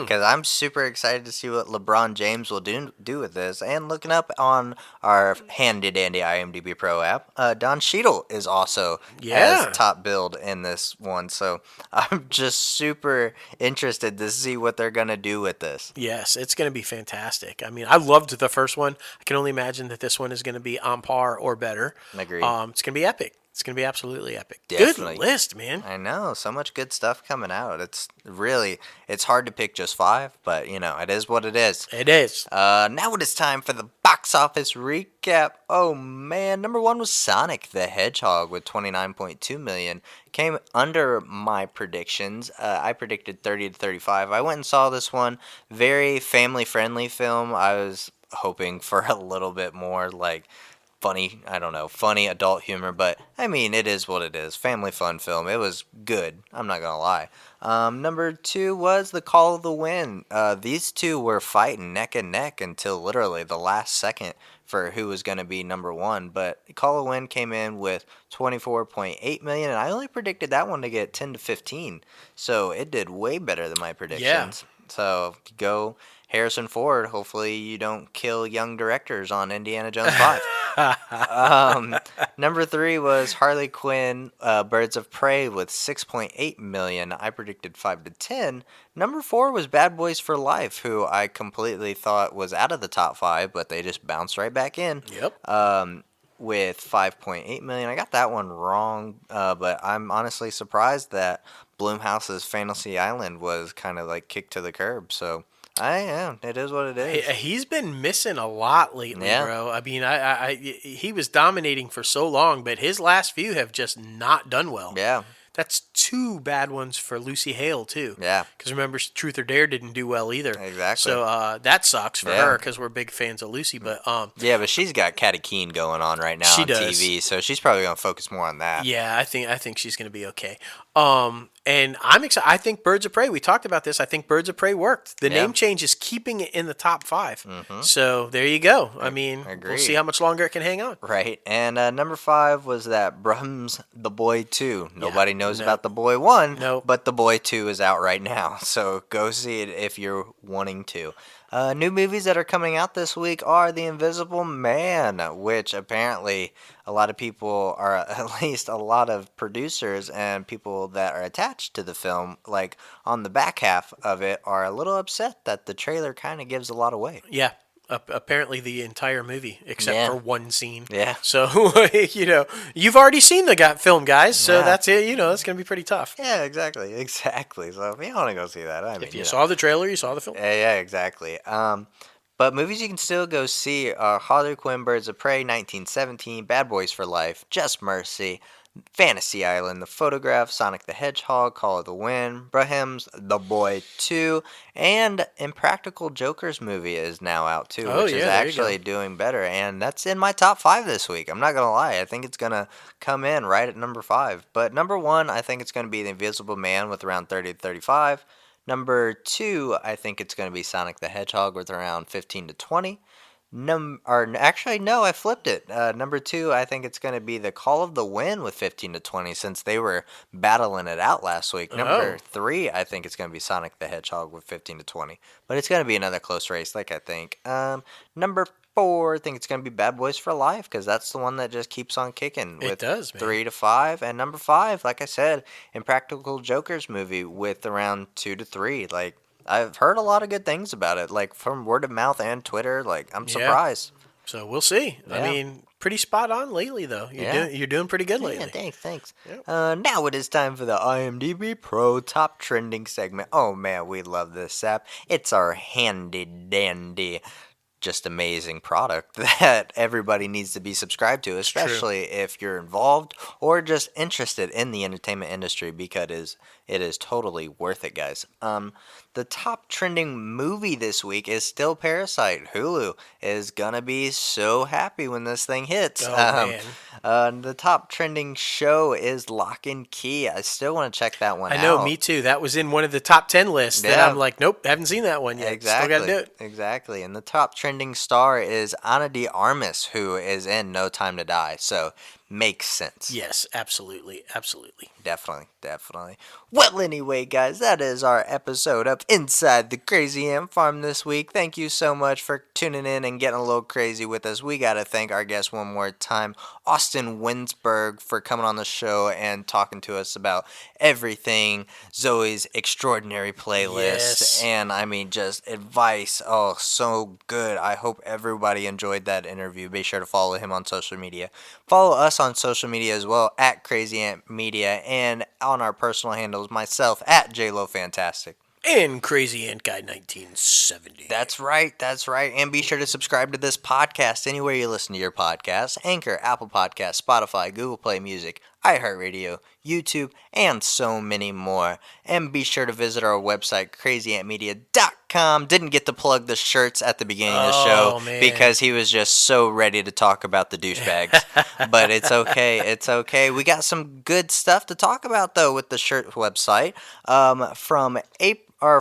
Because I'm super excited to see what LeBron James will do with this. And looking up on our handy-dandy IMDb Pro app, Don Cheadle is also as top billed in this one. So I'm just super interested to see what they're going to do with this. Yes, it's going to be fantastic. I mean, I loved the first one. I can only imagine that this one is going to be on par or better. Agreed. It's going to be epic. It's going to be absolutely epic. Definitely. Good list, man. I know, so much good stuff coming out. It's hard to pick just 5, but it is what it is. It is. Now it is time for the box office recap. Oh man, number 1 was Sonic the Hedgehog with 29.2 million. Came under my predictions. I predicted 30 to 35. I went and saw this one. Very family-friendly film. I was hoping for a little bit more funny adult humor, but I mean, it is what it is. Family fun film. It was good. I'm not gonna lie. Number 2 was The Call of the Wind. These two were fighting neck and neck until literally the last second for who was gonna be number 1. But Call of the Wind came in with 24.8 million, and I only predicted that one to get 10 to 15. So it did way better than my predictions. Yeah. So go Harrison Ford. Hopefully you don't kill young directors on Indiana Jones 5. Number 3 was Harley Quinn, Birds of Prey with 6.8 million. I predicted 5 to 10. Number 4 was Bad Boys for Life, who I completely thought was out of the top 5, but they just bounced right back in. Yep. With 5.8 million. I got that one wrong, but I'm honestly surprised that Blumhouse's Fantasy Island was kind of kicked to the curb. So I am. It is what it is. He's been missing a lot lately, Yeah. bro. I mean, he was dominating for so long, but his last few have just not done well. Yeah. That's 2 bad ones for Lucy Hale, too. Yeah. Because remember, Truth or Dare didn't do well either. Exactly. So that sucks for Yeah. her because we're big fans of Lucy. But Yeah, but she's got Catty Keen going on right now She on does. TV, so she's probably going to focus more on that. yeah, I think she's going to be okay. And I'm excited. I think Birds of Prey. We talked about this. I think Birds of Prey worked. The Yeah. name change is keeping it in the top 5. So there you go. I mean, we'll Agreed. see how much longer it can hang on. Right. And number 5 was that Brahms The Boy 2. Nobody knows no. about The Boy 1, Nope. but The Boy 2 is out right now. So go see it if you're wanting to. New movies that are coming out this week are The Invisible Man, which apparently a lot of people are, at least a lot of producers and people that are attached to the film, on the back half of it, are a little upset that the trailer kind of gives a lot away. Yeah. Apparently the entire movie, except Yeah. for one scene. Yeah. So, you've already seen the film, guys. So Yeah. that's it. It's going to be pretty tough. Yeah, exactly. So if you want to go see that, I mean, If you saw the trailer, you saw the film. Yeah, exactly. But movies you can still go see are Harley Quinn, Birds of Prey, 1917, Bad Boys for Life, Just Mercy, Fantasy Island, The Photograph, Sonic the Hedgehog, Call of the Wind, Brahms, The Boy 2, and Impractical Joker's movie is now out too, Oh, which yeah, is there you actually go. doing better. And that's in my top 5 this week. I'm not going to lie. I think it's going to come in right at number 5. But number 1, I think it's going to be The Invisible Man with around 30 to 35. Number 2, I think it's going to be Sonic the Hedgehog with around 15 to 20. Actually, no, I flipped it. Number 2, I think it's going to be The Call of the Wind with 15 to 20 since they were battling it out last week. Number 3, I think it's going to be Sonic the Hedgehog with 15 to 20. But it's going to be another close race, I think. Number 4, I think it's going to be Bad Boys for Life because that's the one that just keeps on kicking with It does, man. 3 to 5. And number 5, like I said, Impractical Joker's movie with around 2 to 3. I've heard a lot of good things about it, from word of mouth and Twitter. I'm Yeah. surprised. So we'll see. I Yeah. mean, pretty spot on lately, though. You're doing pretty good lately. Yeah, thanks. Yep. Now it is time for the IMDb Pro Top Trending segment. Oh man, we love this app. It's our handy dandy, just amazing product that everybody needs to be subscribed to, especially if you're involved or just interested in the entertainment industry, because it is totally worth it, guys. The top trending movie this week is still Parasite. Hulu is gonna be so happy when this thing hits. Oh, man. The top trending show is Lock and Key. I still want to check that one out. I know, me too. That was in one of the top 10 lists that Yeah. I'm like, nope, haven't seen that one yet. Exactly. Still got to do it. Exactly. And the top trending star is Ana de Armas, who is in No Time to Die. So makes sense. Yes, absolutely. Absolutely. Definitely. Well, anyway, guys, that is our episode of Inside the Crazy Ant Farm this week. Thank you so much for tuning in and getting a little crazy with us. We got to thank our guest one more time, Austin Winsberg, for coming on the show and talking to us about everything Zoe's extraordinary playlist. Yes. And I mean, just advice. Oh, so good. I hope everybody enjoyed that interview. Be sure to follow him on social media. Follow us on social media as well, at Crazy Ant Media, and on our personal handles, myself at JLoFantastic. And Crazy Ant Guy 1970. That's right. And be sure to subscribe to this podcast anywhere you listen to your podcasts: Anchor, Apple Podcasts, Spotify, Google Play Music, iHeartRadio, YouTube, and so many more. And be sure to visit our website, crazyantmedia.com. Didn't get to plug the shirts at the beginning of the show because he was just so ready to talk about the douchebags. But it's okay. We got some good stuff to talk about, though, with the shirt website.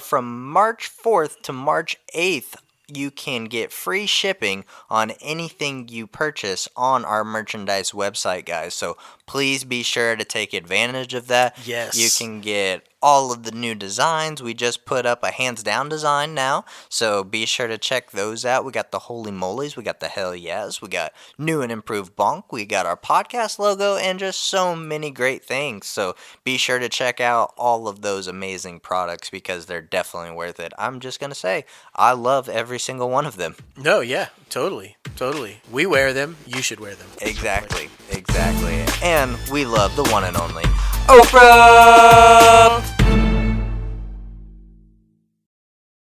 From March 4th to March 8th, you can get free shipping on anything you purchase on our merchandise website, guys. So please be sure to take advantage of that. Yes. You can get all of the new designs. We just put up a hands down design now, so be sure to check those out. We got the Holy Molies, we got the Hell Yes, we got new and improved Bonk, we got our podcast logo, and just so many great things. So be sure to check out all of those amazing products because they're definitely worth it. I'm just gonna say, I love every single one of them. No, yeah, totally. We wear them. You should wear them. Exactly. And we love the one and only Oprah!